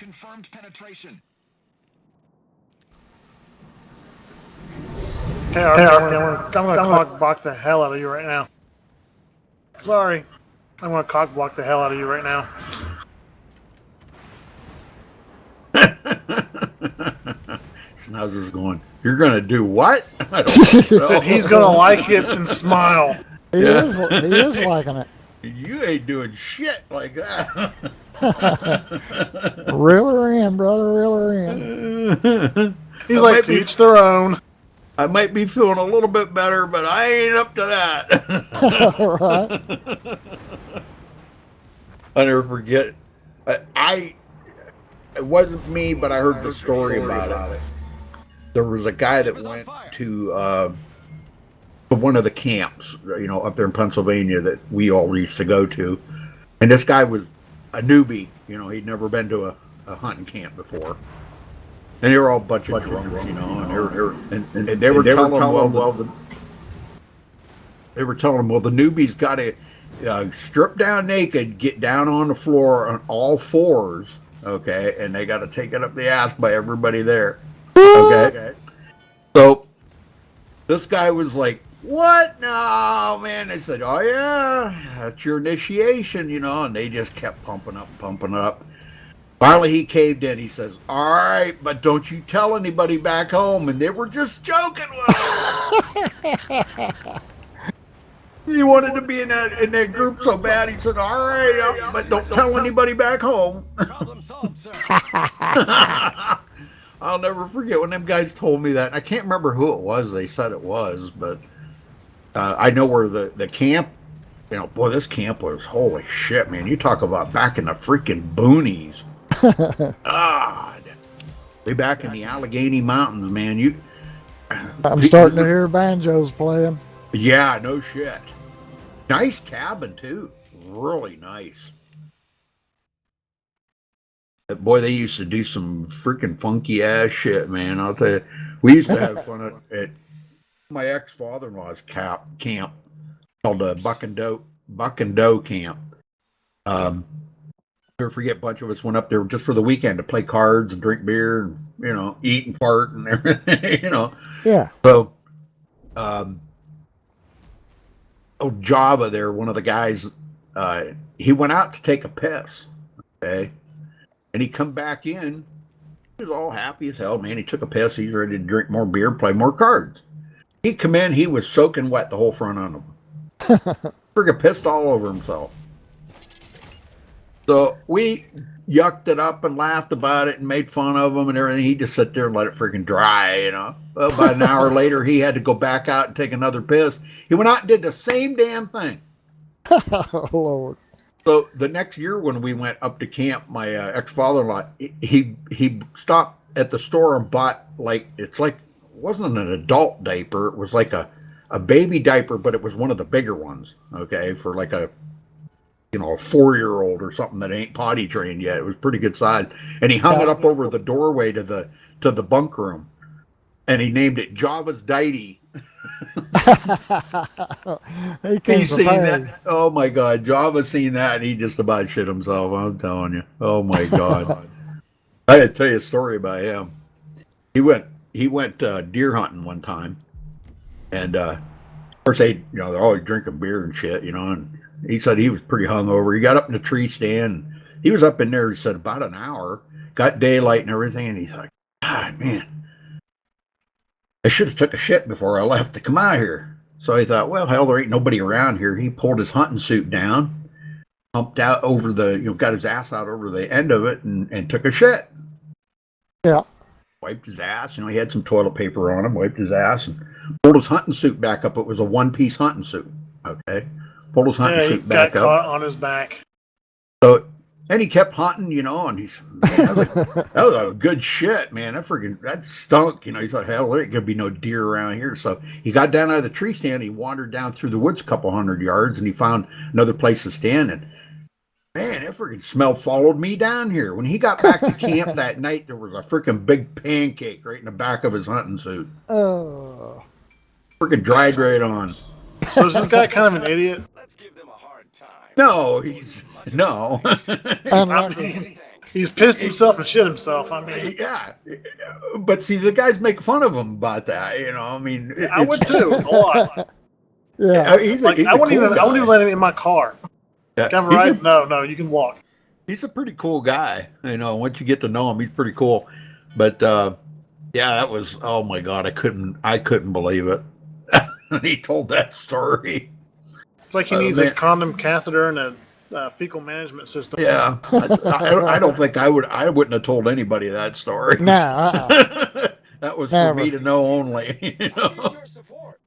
confirmed penetration. Hey, I'm gonna cock block the hell out of you right now. Sorry. I'm gonna cock block the hell out of you right now. Schnauzer's going, you're going to do what? I don't think so. He's gonna like it and smile. He is liking it. You ain't doing shit like that. Reel her in, brother. Reel her in. He's like, to each their own. I might be feeling a little bit better, but I ain't up to that. Right. I never forget. It wasn't me, but I heard the story about it. There was a guy that went to one of the camps, up there in Pennsylvania that we all used to go to. And this guy was a newbie. He'd never been to a hunting camp before. And they were all a bunch of drunks, and they were telling him, the newbies got to strip down naked, get down on the floor on all fours, okay, and they got to take it up the ass by everybody there, okay. So this guy was like, "What? No, man." They said, "Oh yeah, that's your initiation," and they just kept pumping up. Finally, he caved in. He says, "All right, but don't you tell anybody back home." And they were just joking with him. He wanted to be in that group so bad. He said, "All right, but don't tell anybody back home." Problem solved, sir. I'll never forget when them guys told me that. I can't remember who it was. They said it was, but I know where the camp. Boy, this camp was, holy shit, man. You talk about back in the freaking boonies. God, way back in the Allegheny Mountains, man. I'm starting to hear banjos playing. Yeah, no shit. Nice cabin too, really nice. Boy, they used to do some freaking funky ass shit, man. I'll tell you, we used to have fun at my ex-father-in-law's camp called Buck and Doe Camp. Never forget, a bunch of us went up there just for the weekend to play cards and drink beer and eat and fart and everything. Yeah. So Java there, one of the guys, he went out to take a piss, okay, and he come back in. He was all happy as hell, man. He took a piss. He's ready to drink more beer, play more cards. He come in. He was soaking wet the whole front on him. Freaking pissed all over himself. So we yucked it up and laughed about it and made fun of him and everything. He just sat there and let it freaking dry, Well, about an hour later, he had to go back out and take another piss. He went out and did the same damn thing. Oh, Lord. So the next year when we went up to camp, my ex-father-in-law, he stopped at the store and bought, it wasn't an adult diaper. It was like a baby diaper, but it was one of the bigger ones, okay, for like a 4-year-old or something that ain't potty trained yet. It was pretty good size. And he hung it up over the doorway to the bunk room. And he named it Java's Diety. He's seen that. Oh my God. Java seen that and he just about shit himself. I'm telling you. Oh my God. I had to tell you a story about him. He went deer hunting one time. And of course they're always drinking beer and shit, and he said he was pretty hungover. He got up in the tree stand. He was up in there, he said, about an hour, got daylight and everything. And he's like, God, man, I should have took a shit before I left to come out here. So he thought, well, hell, there ain't nobody around here. He pulled his hunting suit down, humped out over got his ass out over the end of it and took a shit. Yeah. Wiped his ass. He had some toilet paper on him, wiped his ass and pulled his hunting suit back up. It was a one-piece hunting suit. Okay. Pulled his hunting suit back up. Caught on his back. So, and he kept hunting, and he's, that was a good shit, man. That stunk, He thought, hell, there ain't gonna be no deer around here. So he got down out of the tree stand. He wandered down through the woods a couple hundred yards, and he found another place to stand. And man, that freaking smell followed me down here. When he got back to camp that night, there was a freaking big pancake right in the back of his hunting suit. Oh. Freaking dried right on. So is this guy kind of an idiot? Let's give them a hard time. No, no. Unlucky. He's pissed himself and shit himself. I mean, Yeah, but see, the guys make fun of him about that. You know, I mean, I would too a lot. Yeah. He's Like a I wouldn't cool even guy. I wouldn't even let him in my car. Yeah, Can I ride? No, you can walk. he's a pretty cool guy. You know, once you get to know him, he's pretty cool. But yeah, that was, oh my god, I couldn't believe it. He told that story. It's like he needs a Man, condom catheter and a fecal management system. yeah, I don't think I wouldn't have told anybody that story. No, That was for Never. me to know only. You I need know? your support.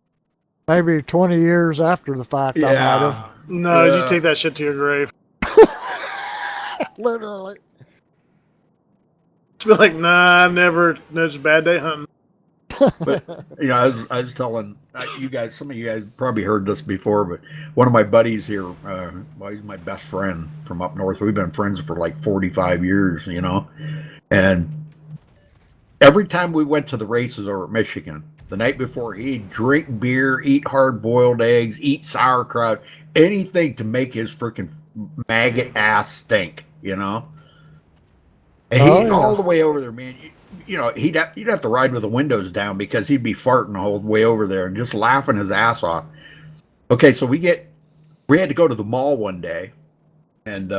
maybe 20 years after the fact, I might have. Yeah, No, you take that shit to your grave. Literally. It's be like, nah, I've never. It's a bad day hunting. but you know, I was telling you guys, some of you guys probably heard this before, but one of my buddies here, well, he's my best friend from up north. We've been friends for like 45 years, you know, and every time we went to the races over at Michigan, the night before, he'd drink beer, eat hard-boiled eggs, eat sauerkraut, anything to make his freaking maggot ass stink, you know. And Oh, he'd yeah. all the way over there, man. You know, you'd have to ride with the windows down because he'd be farting the whole way over there and just laughing his ass off. Okay, so we had to go to the mall one day, and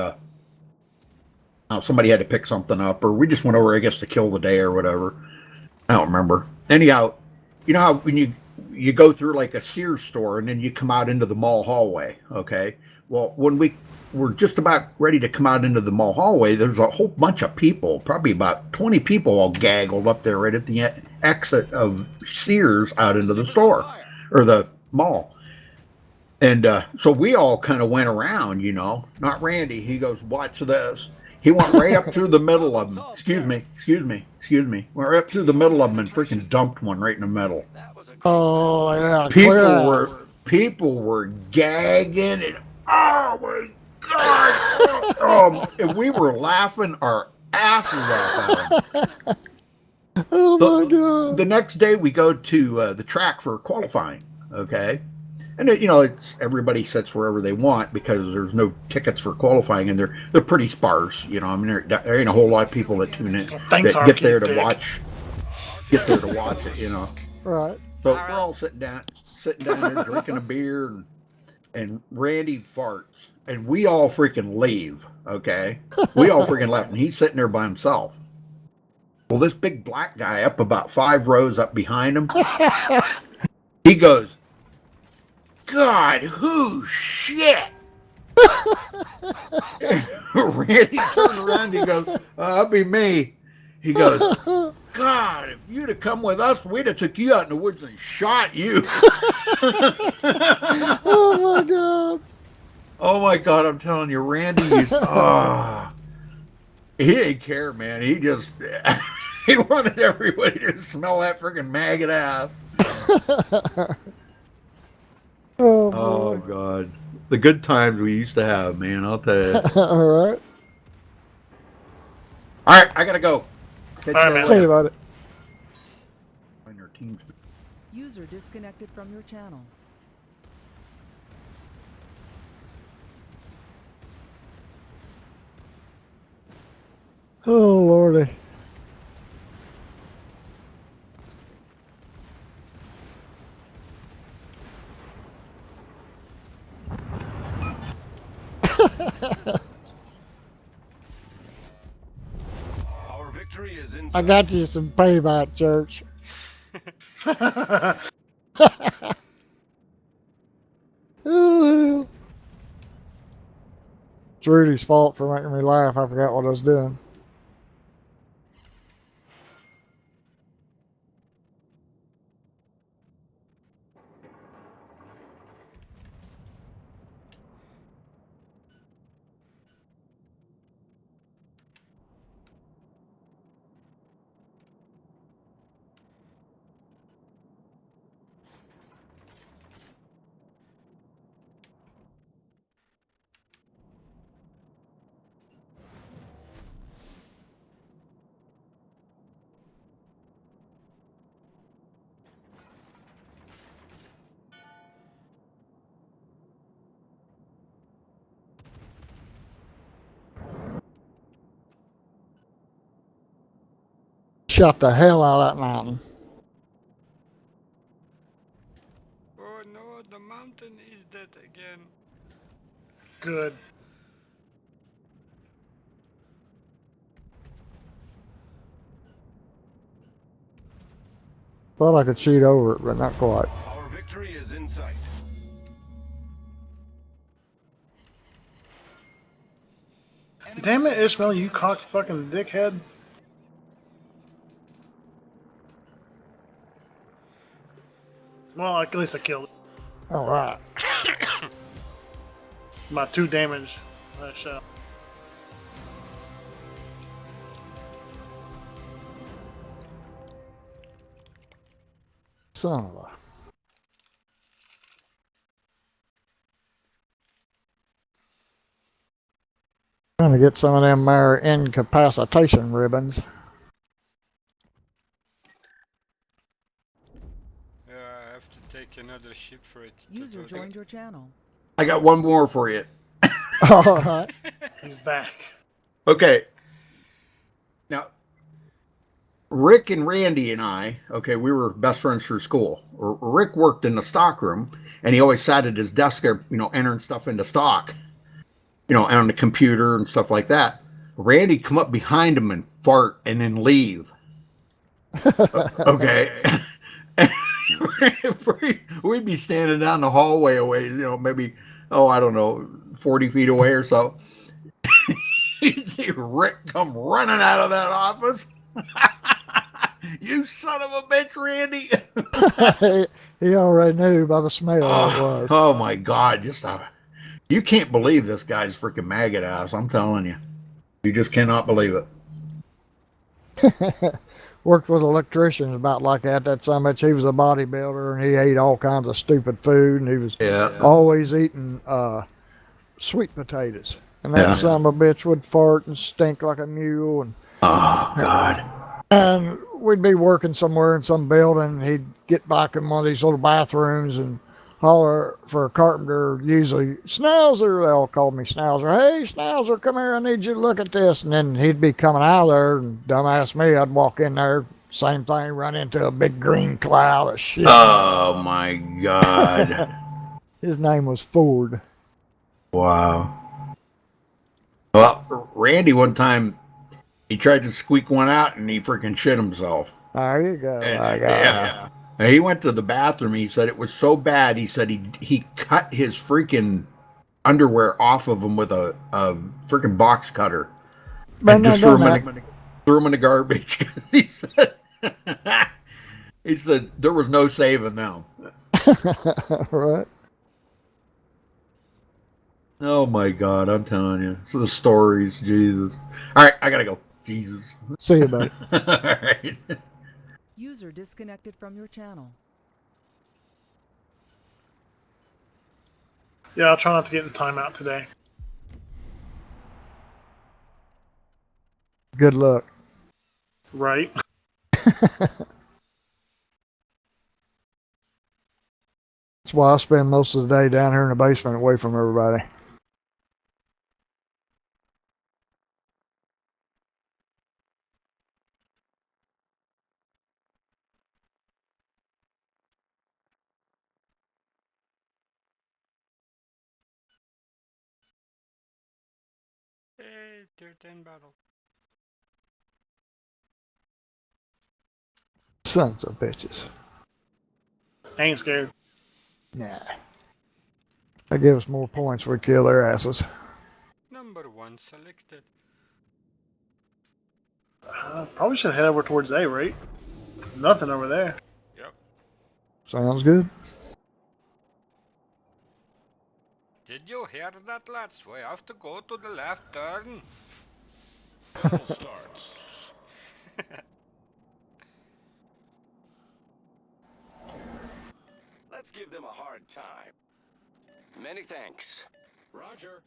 somebody had to pick something up, or we just went over, I guess, to kill the day or whatever. I don't remember. Anyhow, you know how when you go through like a Sears store and then you come out into the mall hallway, okay? Well, when we were just about ready to come out into the mall hallway, there's a whole bunch of people, probably about 20 people all gaggled up there right at the exit of Sears out into the store or the mall. And so we all kind of went around, you know, not Randy. He goes, watch this. He went right up through the middle of them. Excuse me. Went right up through the middle of them and freaking dumped one right in the middle. That was a great Oh, yeah. Clear People were gagging and oh my god! And we were laughing our asses off at them. Oh, So, my God. the next day we go to the track for qualifying. Okay. And you know, it's everybody sits wherever they want because there's no tickets for qualifying, and they're pretty sparse. You know, I mean, there ain't a whole lot of people that tune in Thanks, that get there Arcade to Dick. watch it. You know, Right. so we're all sitting down there drinking a beer, and Randy farts, and we all freaking leave. Okay, we all freaking left, and he's sitting there by himself. Well, this big black guy up about 5 rows up behind him, he goes, God, who shit? Randy turned around, he goes, that'd be me. He goes, God, if you'd have come with us, we'd have took you out in the woods and shot you. Oh, my God. Oh my God, I'm telling you, Randy, he didn't care, man. He just, he wanted everybody to smell that freaking maggot ass. Oh, Oh boy. God, the good times we used to have, man. I'll tell you. All right. All right, I gotta go. Catch All right, man. See you about it. On your teams. User disconnected from your channel. Oh, Lordy. Our victory is in I got you some payback, Church. Oh, it's Rudy's fault for making me laugh. I forgot what I was doing. shot the hell out of that mountain. Oh no, the mountain is dead again. Good. Thought I could shoot over it, but not quite. Our victory is in sight. Damn it, Ishmael, you cock fucking dickhead. Well, at least I killed it. All right. About 2 damage. That shot. Son of a. Trying to get some of them there incapacitation ribbons. Yeah, I have to take another ship for it. User joined your channel. I got one more for you. All right. He's back. Okay. Now, Rick and Randy and I, okay, we were best friends through school. Rick worked in the stock room, and he always sat at his desk there, entering stuff into stock, on the computer and stuff like that. Randy come up behind him and fart and then leave. Okay. We'd be standing down the hallway away, maybe, I don't know, 40 feet away or so. You'd see Rick come running out of that office. You son of a bitch, Randy. He already knew by the smell it was. Oh my God. You can't believe this guy's freaking maggot ass. I'm telling you. You just cannot believe it. Worked with electricians about like that. That's how much he was a bodybuilder, and he ate all kinds of stupid food, and he was always eating sweet potatoes. And that son of a bitch would fart and stink like a mule. And oh God. And we'd be working somewhere in some building, and he'd get back in one of these little bathrooms and holler for a carpenter, usually, Schnauzer, they all called me Schnauzer. Hey, Schnauzer, come here, I need you to look at this. And then he'd be coming out of there, and dumbass me, I'd walk in there, same thing, run into a big green cloud of shit. Oh my God. His name was Ford. Wow. Well, Randy one time, he tried to squeak one out and he freaking shit himself. There you go. Yeah. And he went to the bathroom. He said it was so bad. He said he cut his freaking underwear off of him with a freaking box cutter. And just threw him in the garbage. He said there was no saving them. Right. Oh my God, I'm telling you. So the stories, Jesus. All right, I gotta go. Jesus. See you, buddy. All right. User disconnected from your channel. Yeah, I'll try not to get in timeout today. Good luck. Right? That's why I spend most of the day down here in the basement away from everybody. Hey, tier 10 battle. Sons of bitches. I ain't scared. Nah. They give us more points if we kill their asses. Number 1 selected. Probably should head over towards A, right? Nothing over there. Yep. Sounds good. Did you hear that, lads? We have to go to the left turn. Battle starts. Let's give them a hard time. Many thanks. Roger.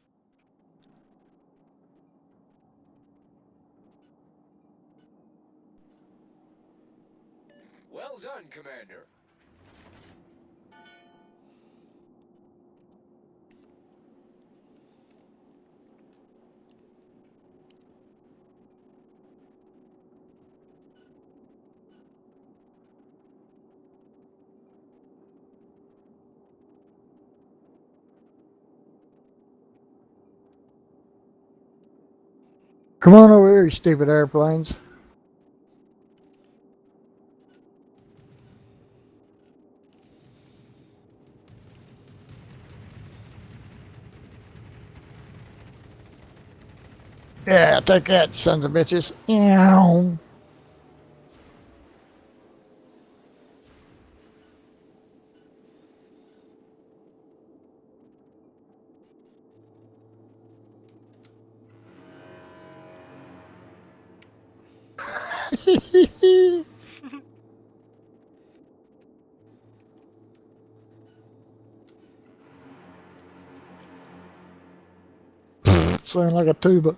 Well done, Commander. Come on over here, you stupid airplanes. Yeah, take that, sons of bitches. Meow. Sound like a tuba.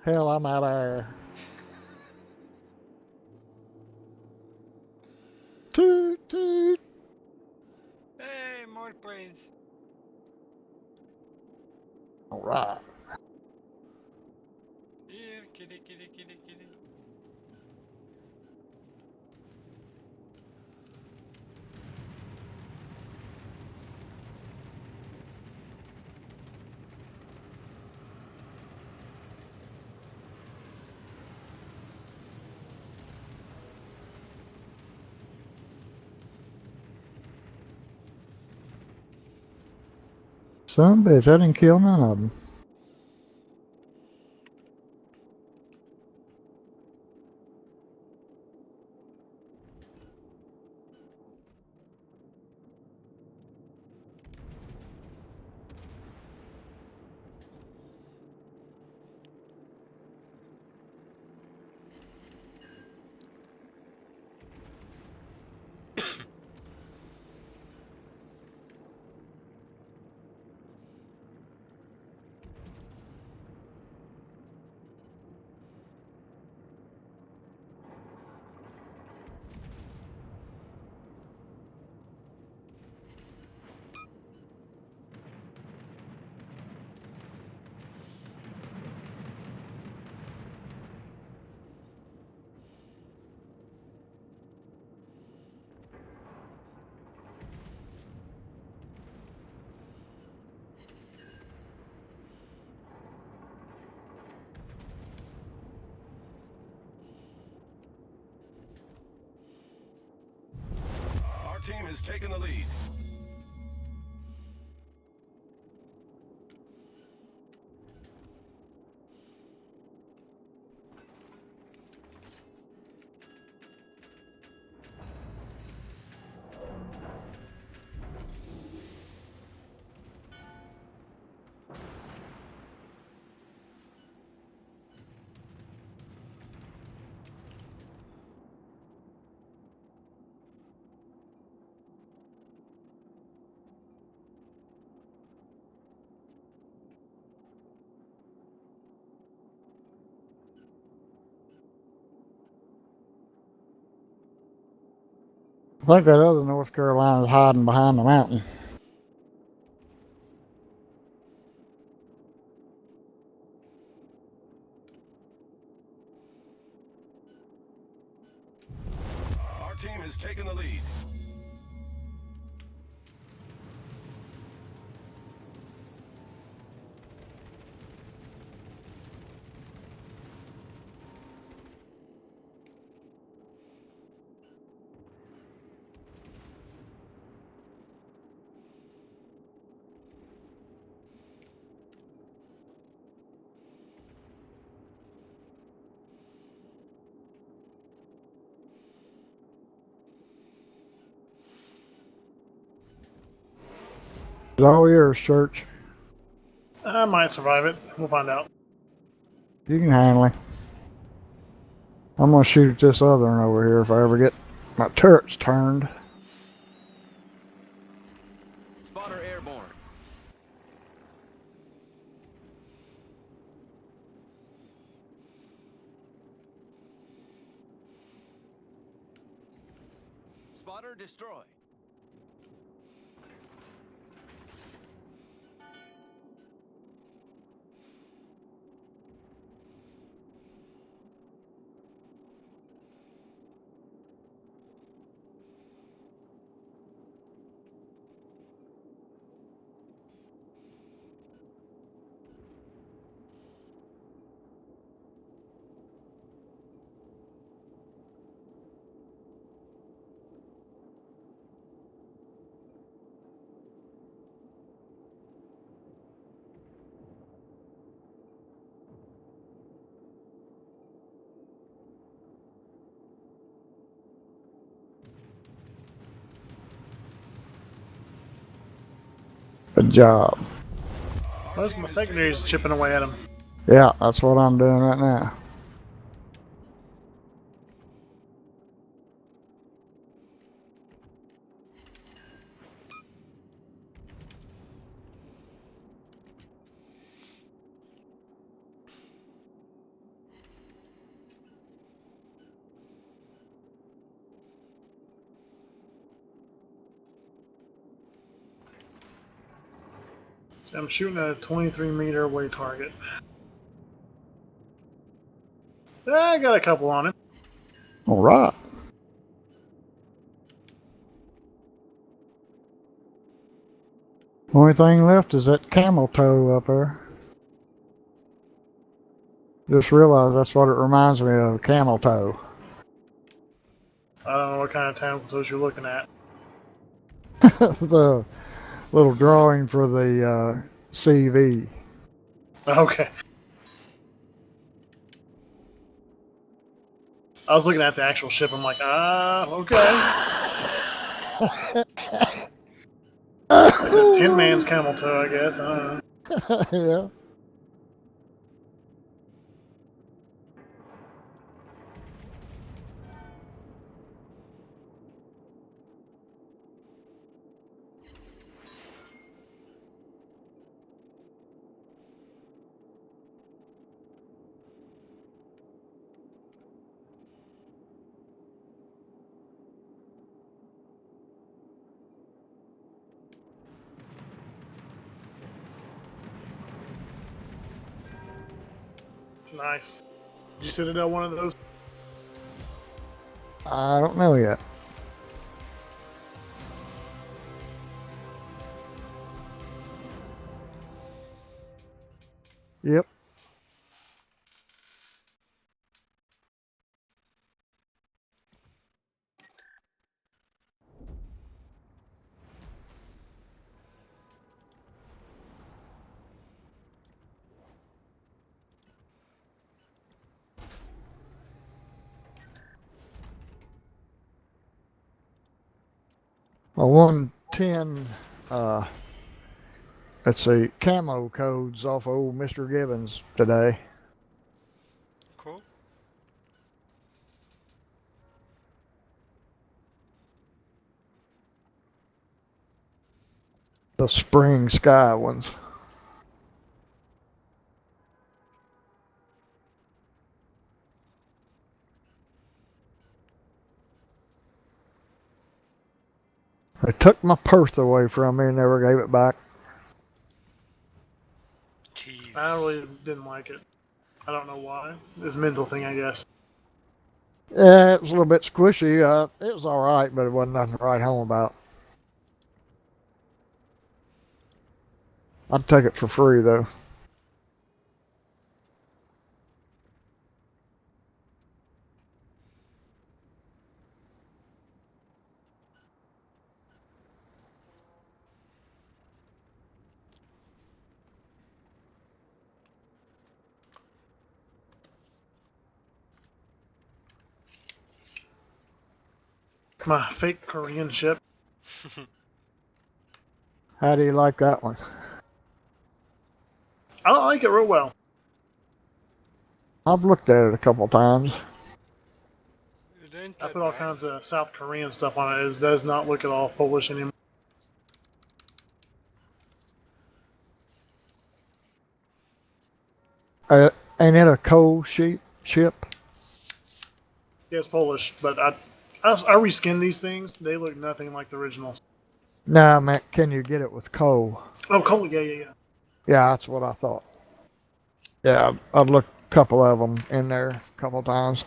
Hell, I'm out of air. Toot toot. Hey, more planes. All right. Here, kitty, kitty, kitty, kitty. Some bitch, I didn't kill none of them. Our team has taken the lead. I think that other North Carolina's hiding behind the mountain. Our team has taken the lead. It's all yours, Church. I might survive it. We'll find out. You can handle him. I'm gonna shoot at this other one over here if I ever get my turrets turned. Spotter airborne. Spotter destroy. Good job. Most of my secondaries chipping away at him. Yeah, that's what I'm doing right now. So I'm shooting at a 23-meter away target. I got a couple on it. All right. Only thing left is that camel toe up there. Just realized that's what it reminds me of, camel toe. I don't know what kind of tentacles you're looking at. The little drawing for the CV. Okay. I was looking at the actual ship. I'm like, okay. Like a Tin Man's camel toe, I guess. I don't know. Yeah. Nice. Did you citadel one of those? I don't know yet. Yep. A 110, let's see, camo codes off of old Mr. Gibbons today. Cool. The spring sky ones. They took my purse away from me and never gave it back. Jeez. I really didn't like it. I don't know why. It's a mental thing, I guess. Yeah, it was a little bit squishy. It was all right, but it wasn't nothing to write home about. I'd take it for free, though. My fake Korean ship. How do you like that one? I like it real well. I've looked at it a couple times. It ain't I that put all bad. kinds of South Korean stuff on it. It does not look at all Polish anymore. Ain't it a coal ship? Yeah, it's Polish, but I reskinned these things. They look nothing like the originals. Nah, man, can you get it with coal? Oh, cool. Yeah. Yeah, that's what I thought. Yeah, I've looked a couple of them in there a couple times.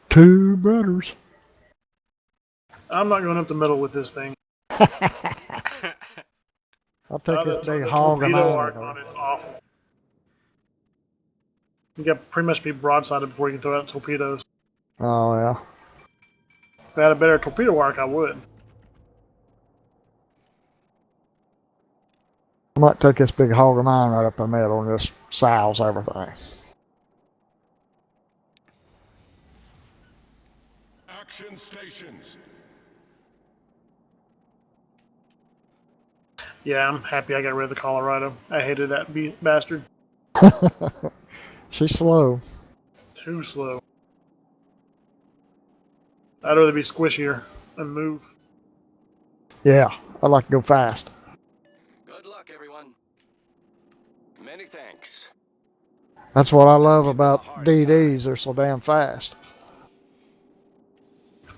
Two brothers. I'm not going up the middle with this thing. I'll take this The big hog of torpedo mine. arc on it's awful. You got to pretty much be broadsided before you can throw out torpedoes. Oh, yeah. If I had a better torpedo arc, I would. I might take this big hog of mine right up the middle and just souse everything. Action stations. Yeah, I'm happy I got rid of the Colorado. I hated that bastard. She's slow. Too slow. I'd rather be squishier and move. Yeah, I like to go fast. Good luck, everyone. Many thanks. That's what I love Give them a about hard DDs. They're so damn fast.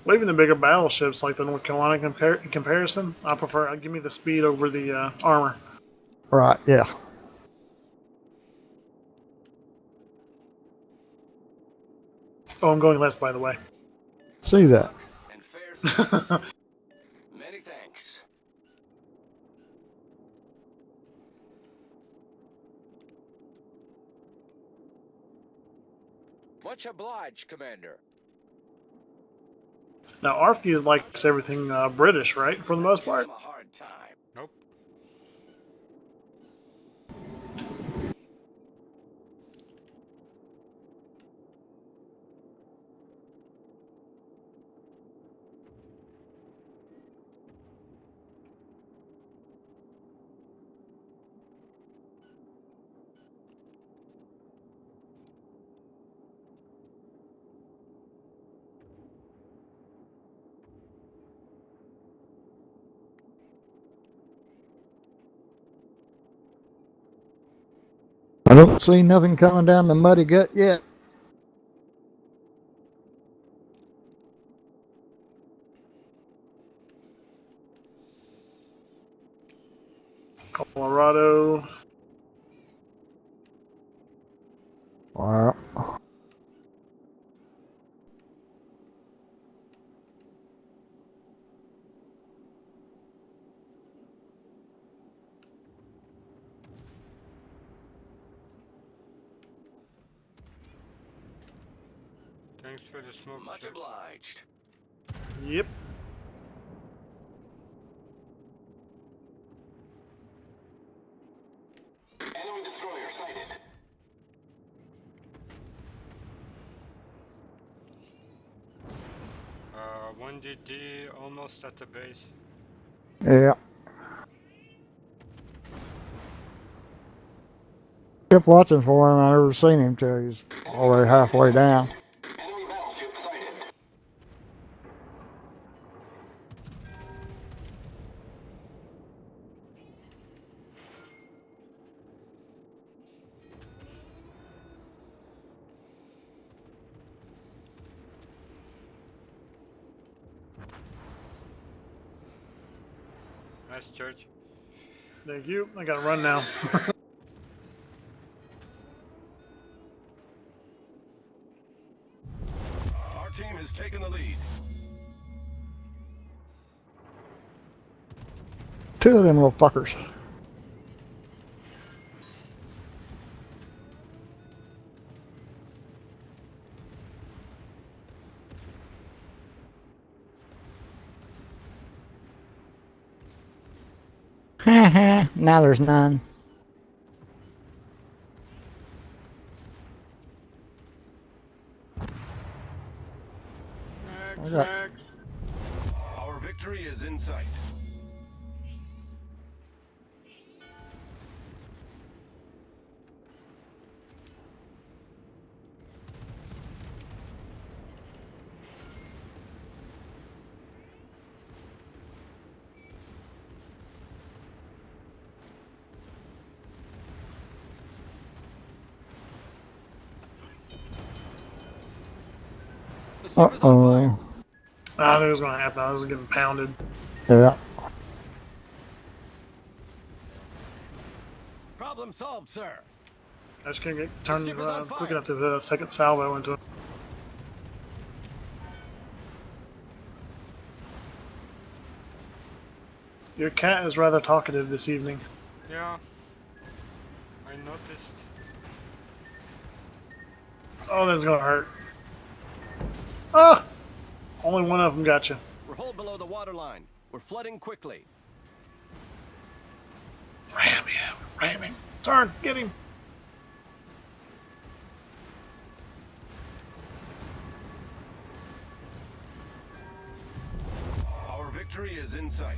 Well, even the bigger battleships like the North Carolina in comparison, I prefer. Give me the speed over the armor. Right, yeah. Oh, I'm going left, by the way. See that? And fair service. Many thanks. Much obliged, Commander. Now, Arfy likes everything British, right? For the Let's most give part. them a hard time. Nope. I don't see nothing coming down the muddy gut yet. Colorado. Well, Thanks for the smoke. Much Jeff. obliged. Yep. Enemy destroyer sighted. One DD almost at the base. yeah. Kept watching for him. I never seen him till he's already halfway down. Enemy battleship sighted. Nice church. Thank you. I gotta run now. Our team has taken the lead. Two of them little fuckers. Now there's none. I got- Next. Our victory is in sight. The ship is on fire. I knew it was gonna happen. I was getting pounded. Yeah. Problem solved, sir. I just couldn't get turned ship is on quick fire. enough to the second salvo into it. Your cat is rather talkative this evening. Yeah, I noticed. Oh, that's gonna hurt. Ah! Only one of them got you. We're hull below the waterline. We're flooding quickly. Ram him. Ram him. Turn. Get him. Our victory is in sight.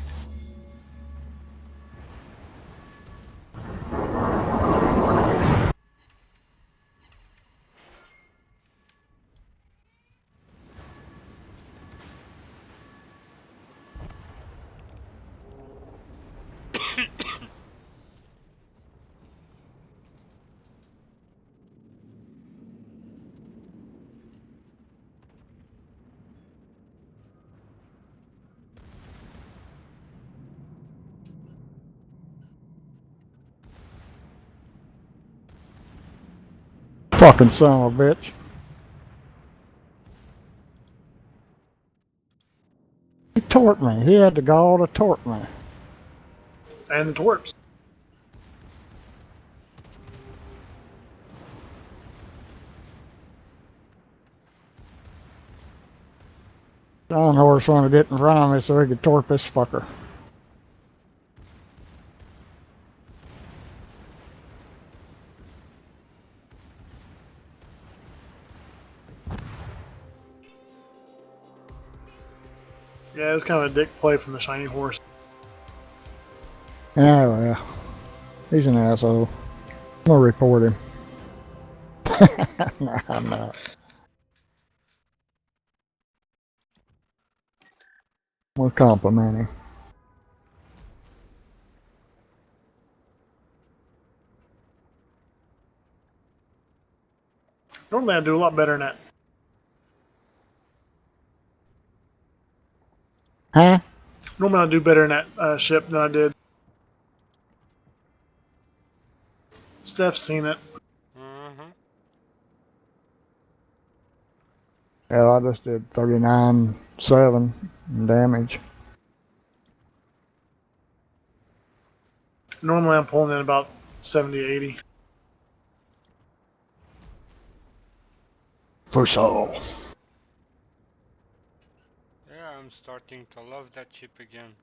Fucking son of a bitch. He torqued me. He had the gall to torque me. And the twerps. John Horse wanted to get in front of me so he could torque this fucker. Yeah, it's kind of a dick play from the shiny horse. Yeah, well, he's an asshole. I'm gonna report him. Nah, I'm not. We're complimenting. Normally I do a lot better than that. Huh? Normally I do better in that ship than I did. Steph's seen it. Mm-hmm. Yeah, I just did 39.7 damage. Normally I'm pulling in about 70, 80. For sure. Yeah, I'm starting to love that ship again.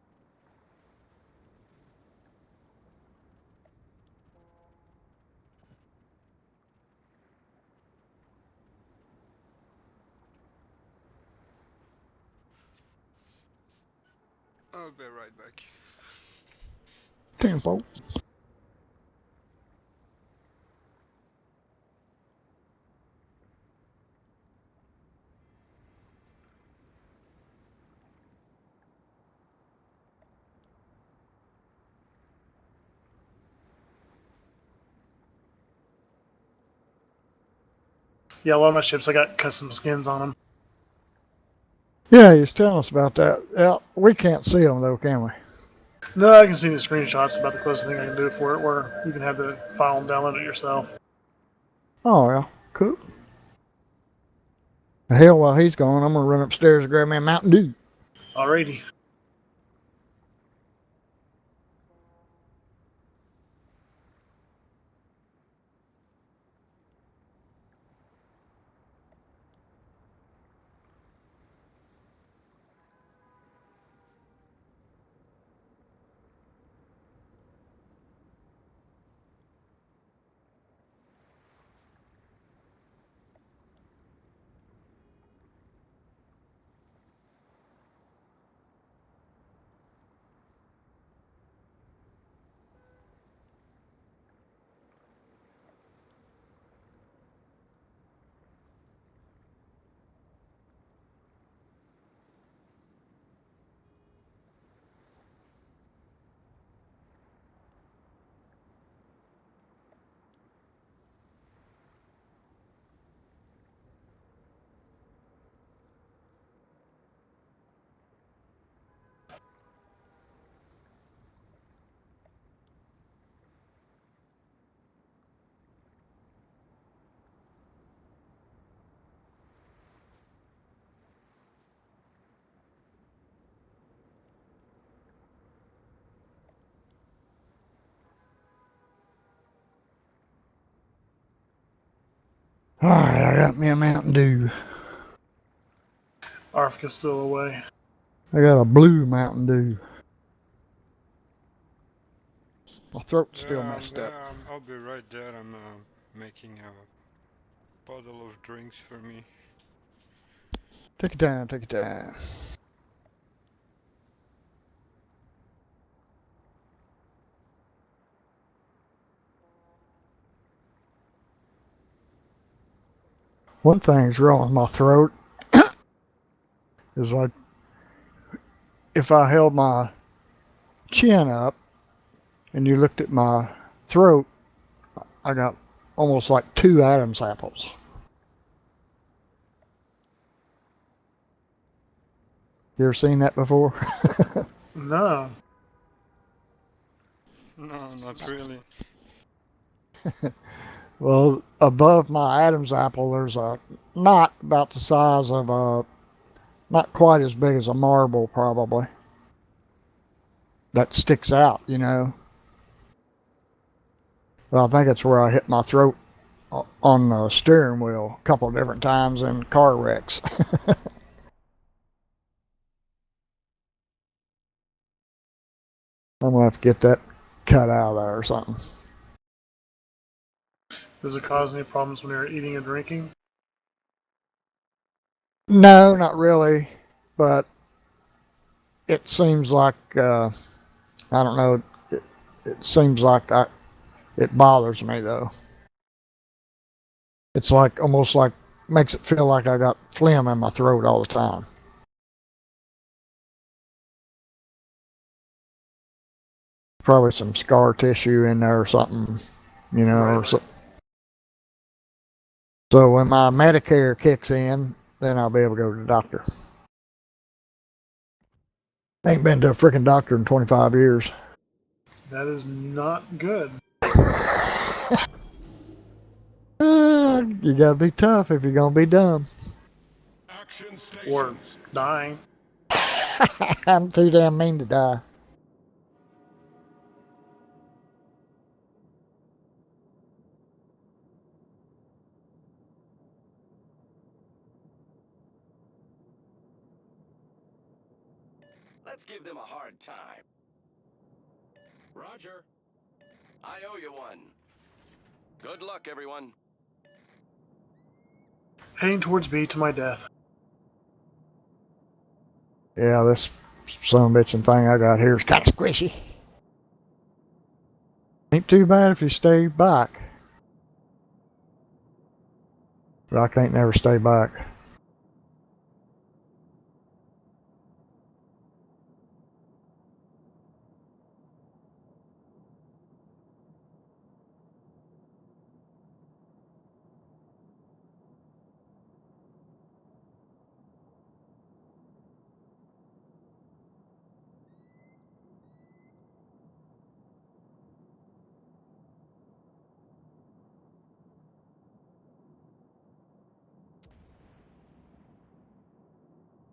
I'll be right back. Tempo. Yeah, a lot of my ships I got custom skins on them. Yeah, he was telling us about that. Yeah, we can't see them though, can we? No, I can see the screenshots about the closest thing I can do for it, where you can have the file and download it yourself. Oh, yeah. Cool. Hell, while he's gone, I'm gonna run upstairs and grab me a Mountain Dew. Alrighty. All right, I got me a Mountain Dew. Arfka's still away. I got a blue Mountain Dew. My throat's still messed up. I'll be right there. I'm making a bottle of drinks for me. Take your time, take your time. One thing's wrong with my throat is like if I held my chin up and you looked at my throat, I got almost like two Adam's apples. You ever seen that before? No. No, not really. Well, above my Adam's apple, there's a knot about the size of a, not quite as big as a marble, probably, that sticks out, you know. But I think it's where I hit my throat on the steering wheel a couple of different times in car wrecks. I'm gonna have to get that cut out of there or something. Does it cause any problems when you're eating and drinking? No, not really, but it seems like I don't know. It seems like it bothers me though. It's like almost like makes it feel like I got phlegm in my throat all the time. Probably some scar tissue in there or something, you know. Right. Or so when my Medicare kicks in, then I'll be able to go to the doctor. Ain't been to a freaking doctor in 25 years. That is not good. You gotta be tough if you're gonna be dumb. Action Or stations. dying. I'm too damn mean to die. Let's give them a hard time. Roger. I owe you one. Good luck, everyone. Heading towards B to my death. Yeah, this son of a bitchin' thing I got here is kind of squishy. Ain't too bad if you stay back. But I can't never stay back.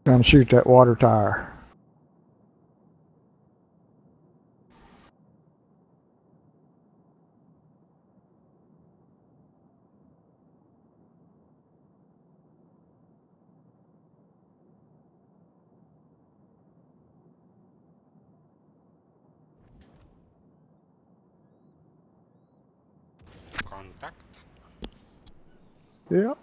Trying to shoot that water tire. Contact. Yeah.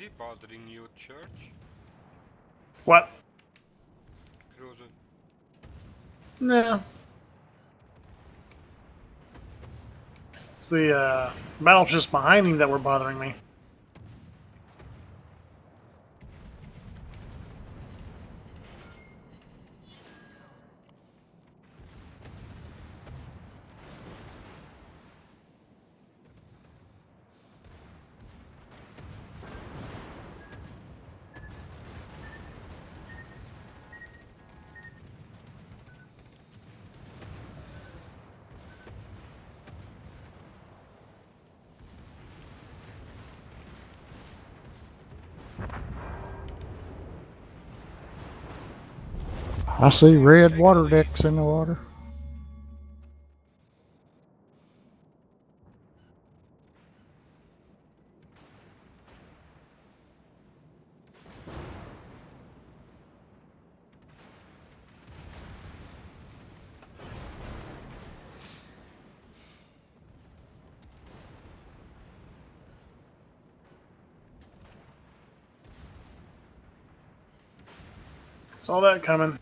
he bothering you, Church? What? Cruiser. Nah. It's the battleships behind him that were bothering me. I see red water decks in the water. Saw that coming.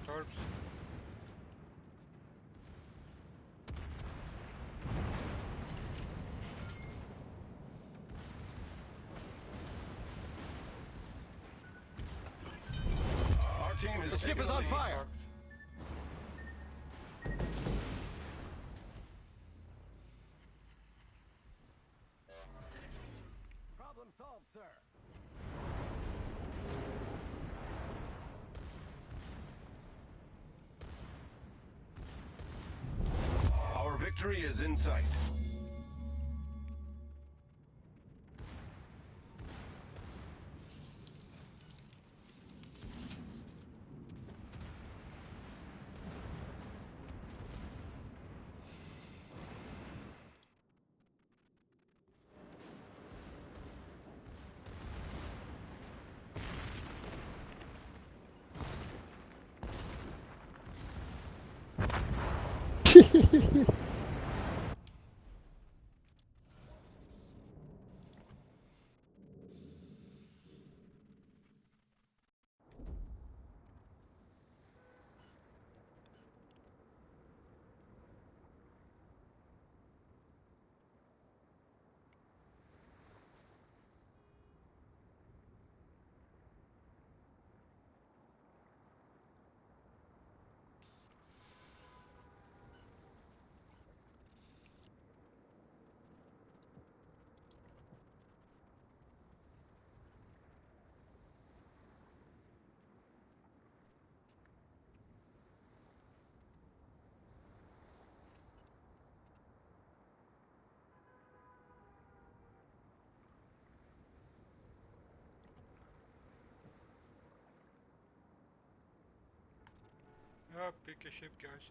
Torps. Our team is. The ship is on fire. Problem solved, sir. Our victory is in sight. Yeah, pick a ship, guys.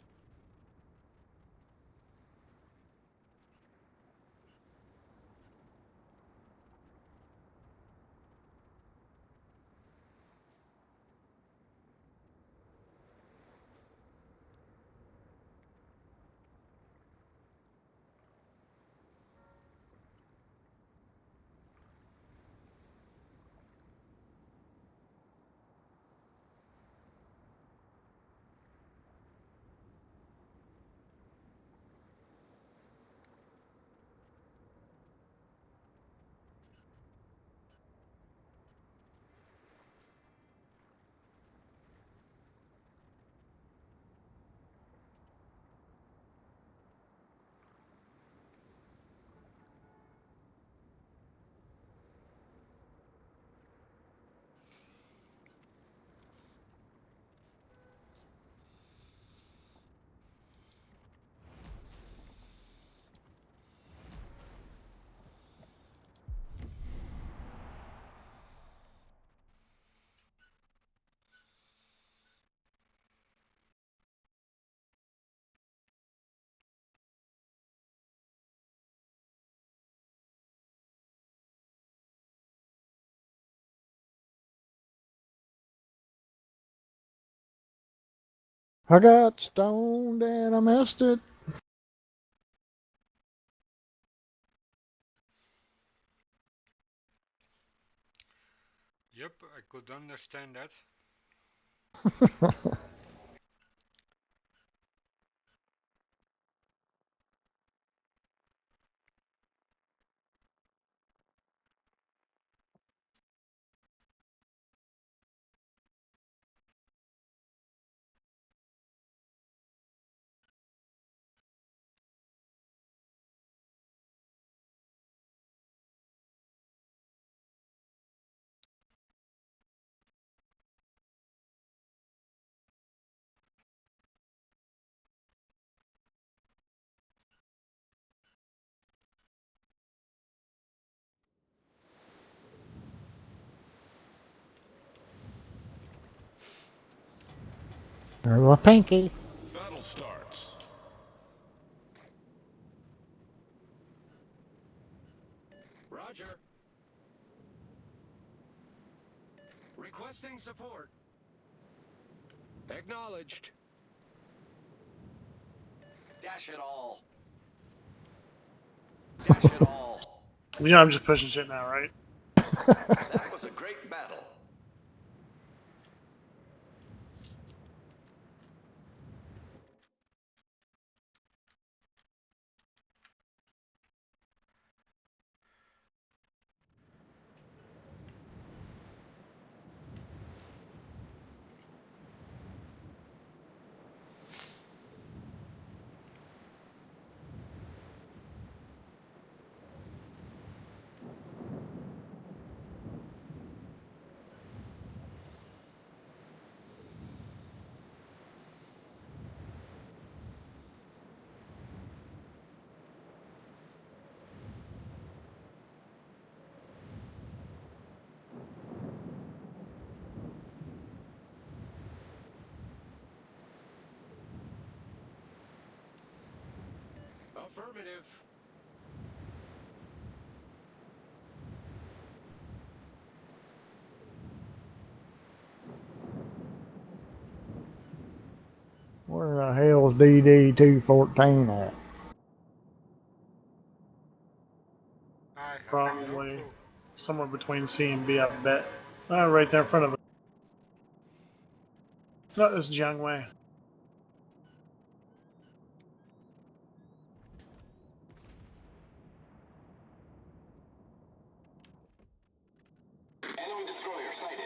I got stoned and I missed it. Yep, I could understand that. There's a pinky. Battle starts. Roger. Requesting support. Acknowledged. Dash it all. Dash it all. You know I'm just pushing shit now, right? That was a great battle. Affirmative. Where the hell's DD 214 at? I have no Probably clue. somewhere between C and B, I bet. Right there in front of it. No, it's Jiangwei. Enemy destroyer sighted.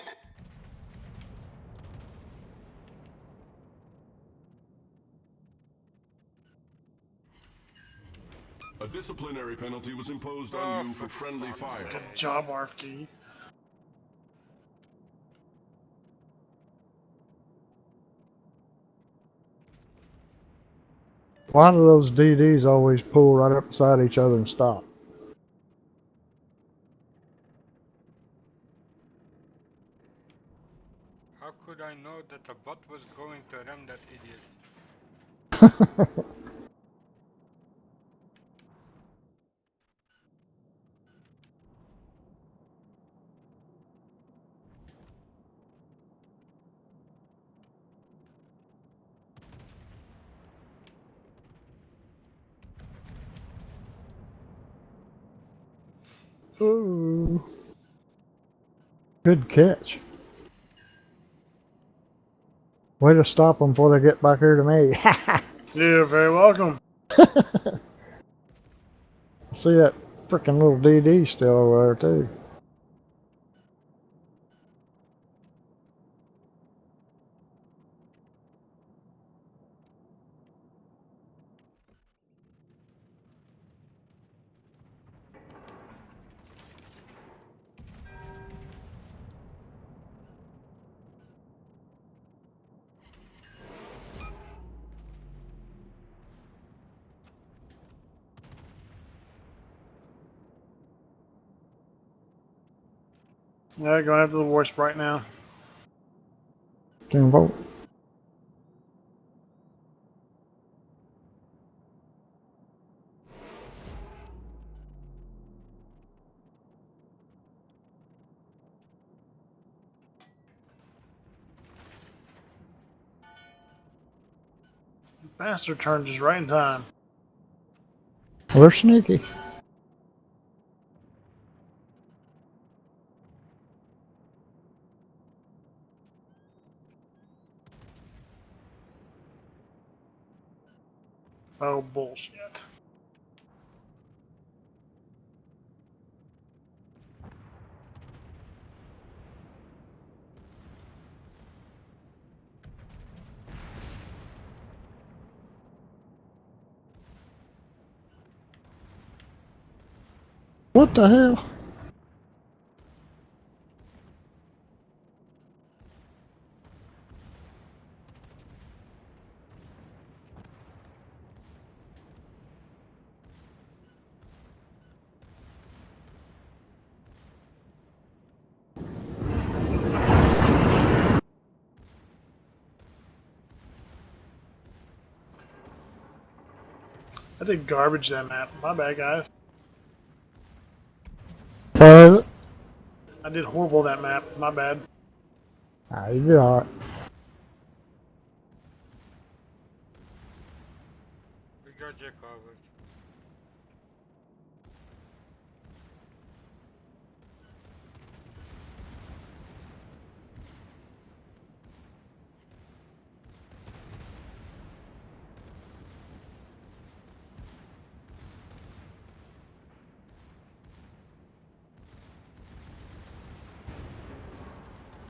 A disciplinary penalty was imposed Oh, on you for for friendly fuck's fire. sake. Good job, RFD. Why do those DDs always pull right up beside each other and stop? How could I know that the bot was going to ram that idiot? Ooh. Good catch. Way to stop them before they get back here to me. You're very welcome. See that freaking little DD still over there too. Yeah, going after the warship right now. 10-volt. Bastard turned just right in time. Well, they're sneaky. Oh, bullshit. What the hell? I did garbage that map. My bad, guys. Uh, I did horrible that map. My bad. you did all right. We got you covered.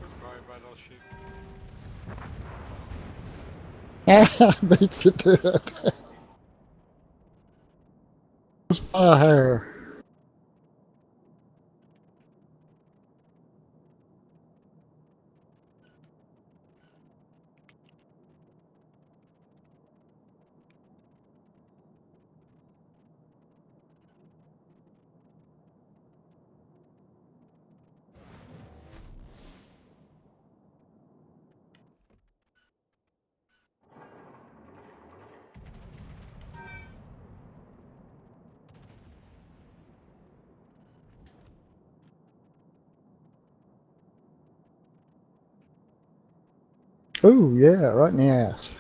Goodbye, battleship. I beat you to it. It's my hair. Ooh, yeah, right in the ass.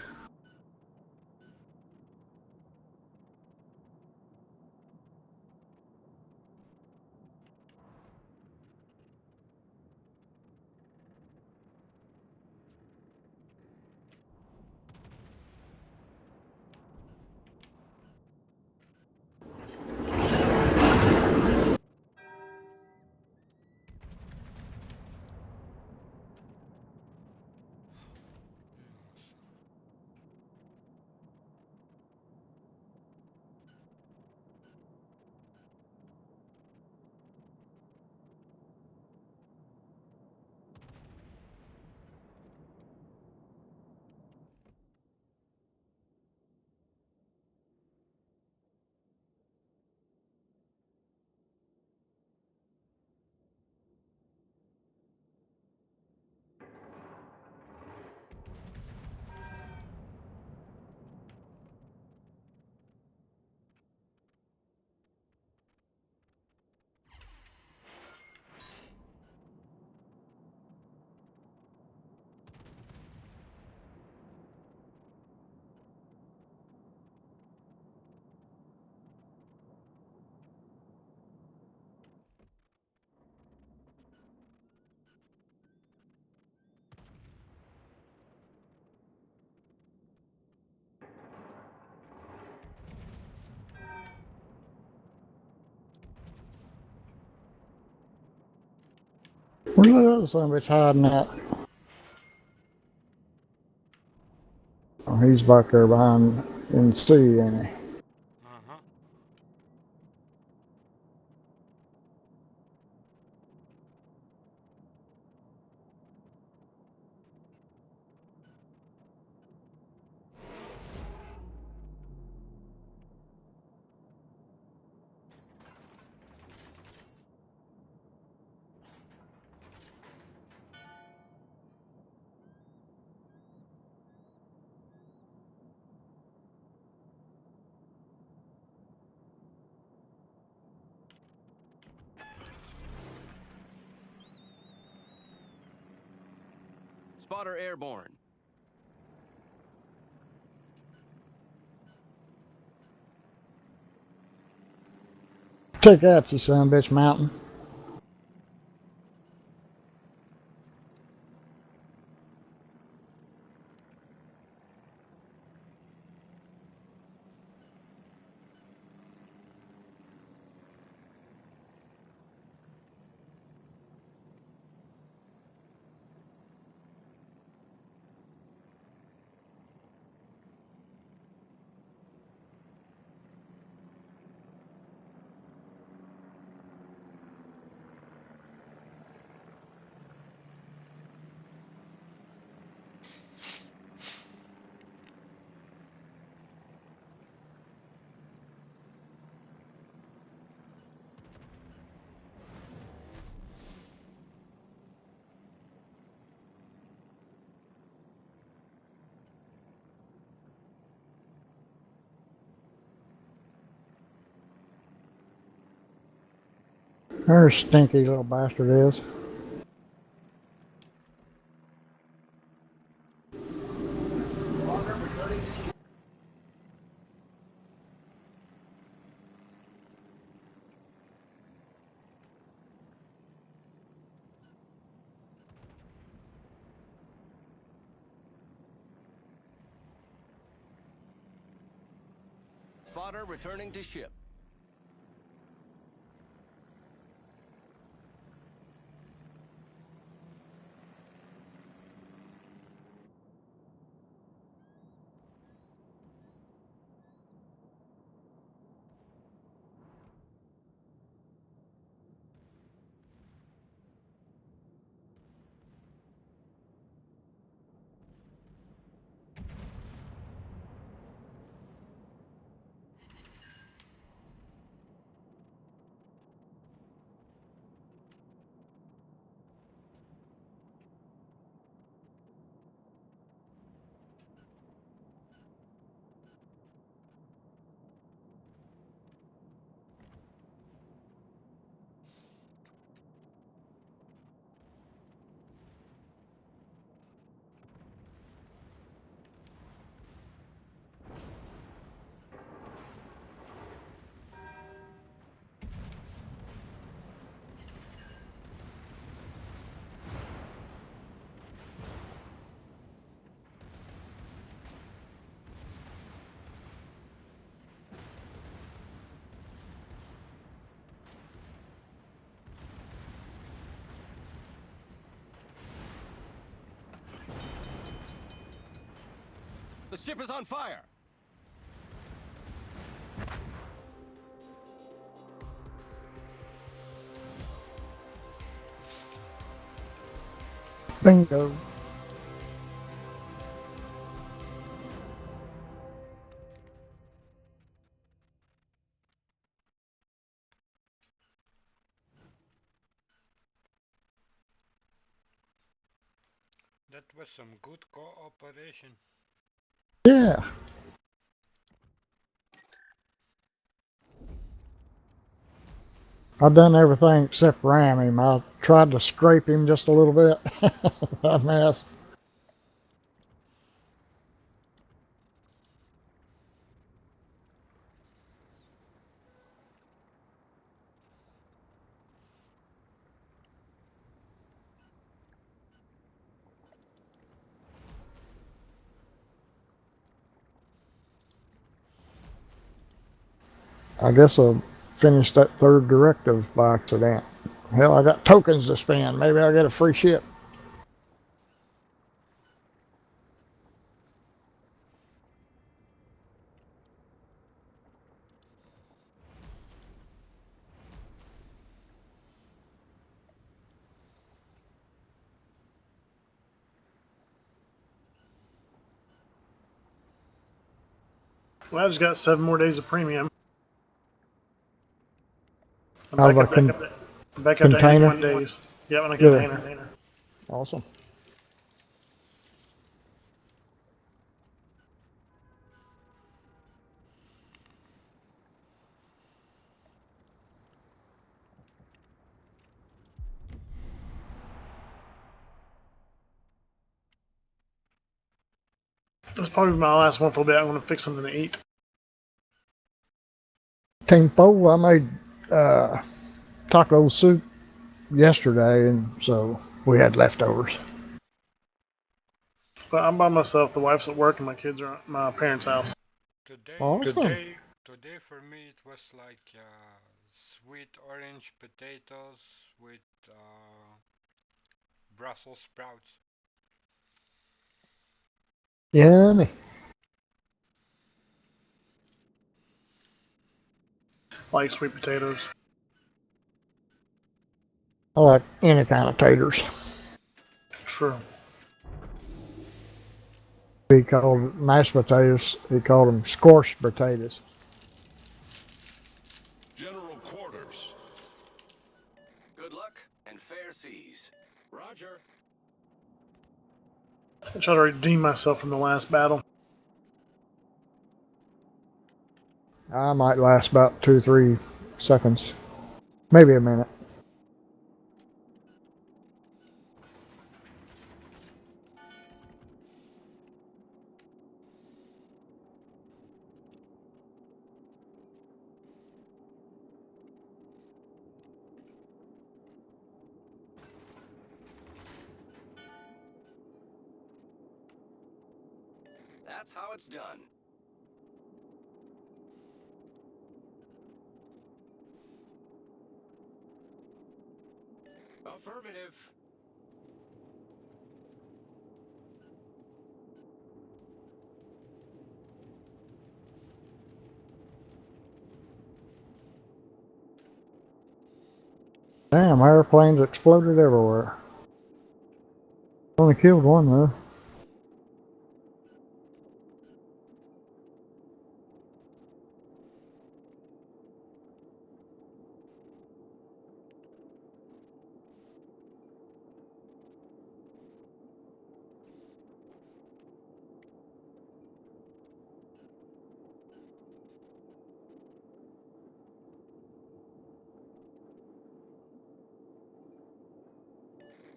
Where's that other son of a bitch hiding at? Oh, he's back there behind in the sea, ain't he? Uh-huh. Spotter airborne. Take that, you son of a bitch, mountain. There a stinky little bastard is. Spotter returning to ship. The ship is on fire! Bingo. That was some good cooperation. Yeah. I've done everything except ram him. I tried to scrape him just a little bit. I missed. I guess I finished that third directive by accident. Hell, I got tokens to spend. Maybe I'll get a free ship. Well, I just got 7 more days of premium. I'm Out of back a up, back up to container? 81 days. Yeah, on a Good. container. Awesome. That's probably my last one for a bit. I'm going to fix something to eat. Tempo, I made taco soup yesterday, and so we had leftovers. But I'm by myself. The wife's at work and my kids are at my parents' house. Awesome. Today for me it was like sweet orange potatoes with Brussels sprouts. Yummy. Like sweet potatoes. I like any kind of taters. True. He called mashed potatoes, he called them scorched potatoes. General quarters. Good luck and fair seas. Roger. I try to redeem myself from the last battle. I might last about 2-3 seconds, maybe a minute. That's how it's done. Affirmative. Damn, airplanes exploded everywhere. Only killed one though.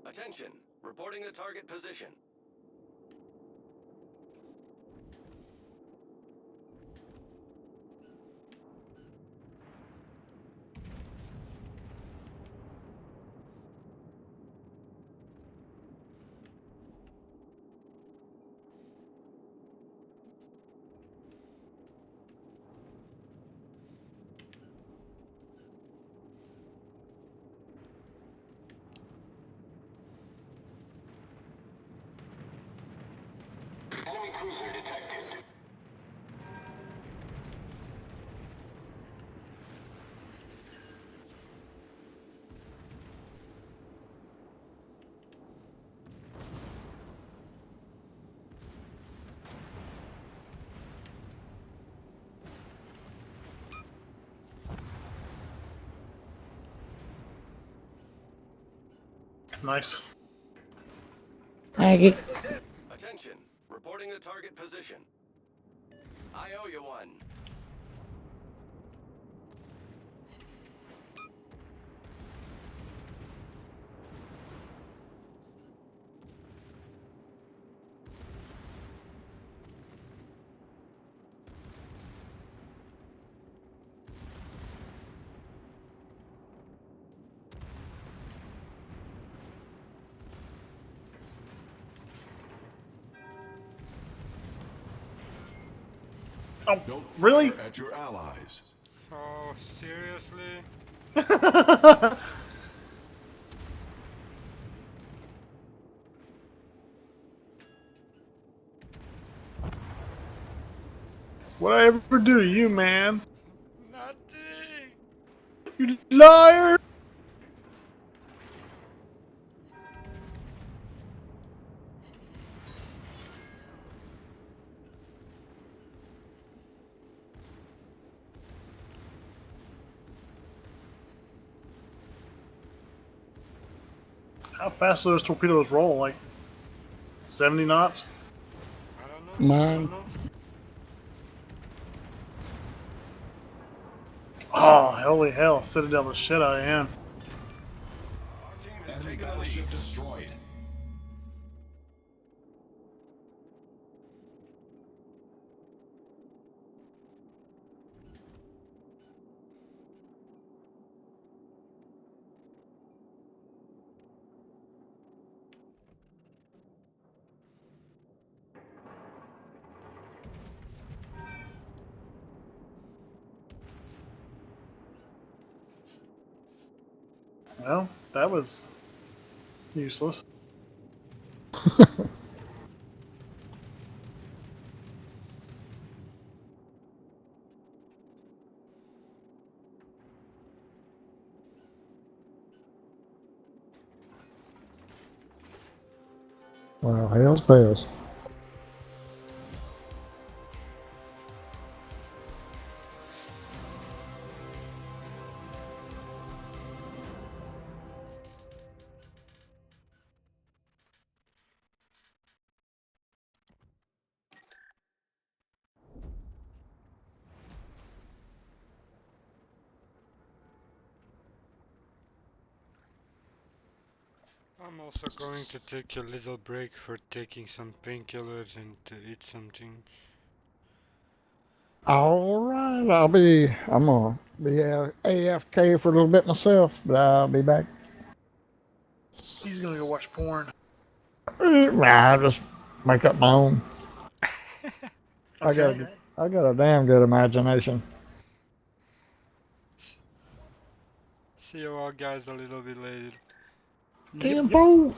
Attention. Reporting the target position. Enemy cruiser detected. Nice. Maggie. Attention. Reporting the target position. I owe you one. Oh, Don't really? fire at your allies. Oh, seriously? What'd I ever do to you, man? Nothing! You liar! How fast do those torpedoes roll? Like 70 knots? I don't know. I Mine. don't know. Oh, holy hell. Citadel the shit out of him. Our team has Enemy taken the lead. battleship destroyed. Well, that was useless. Well, hell's bells. I'm also going to take a little break for taking some painkillers and to eat something. All right, I'm gonna be AFK for a little bit myself, but I'll be back. He's gonna go watch porn. Nah, I'll just make up my own. Okay. I got a damn good imagination. See you all guys a little bit later. Damn fool.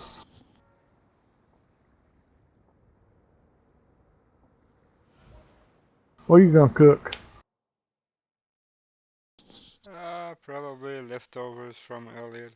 What are you gonna cook? Probably leftovers from earlier.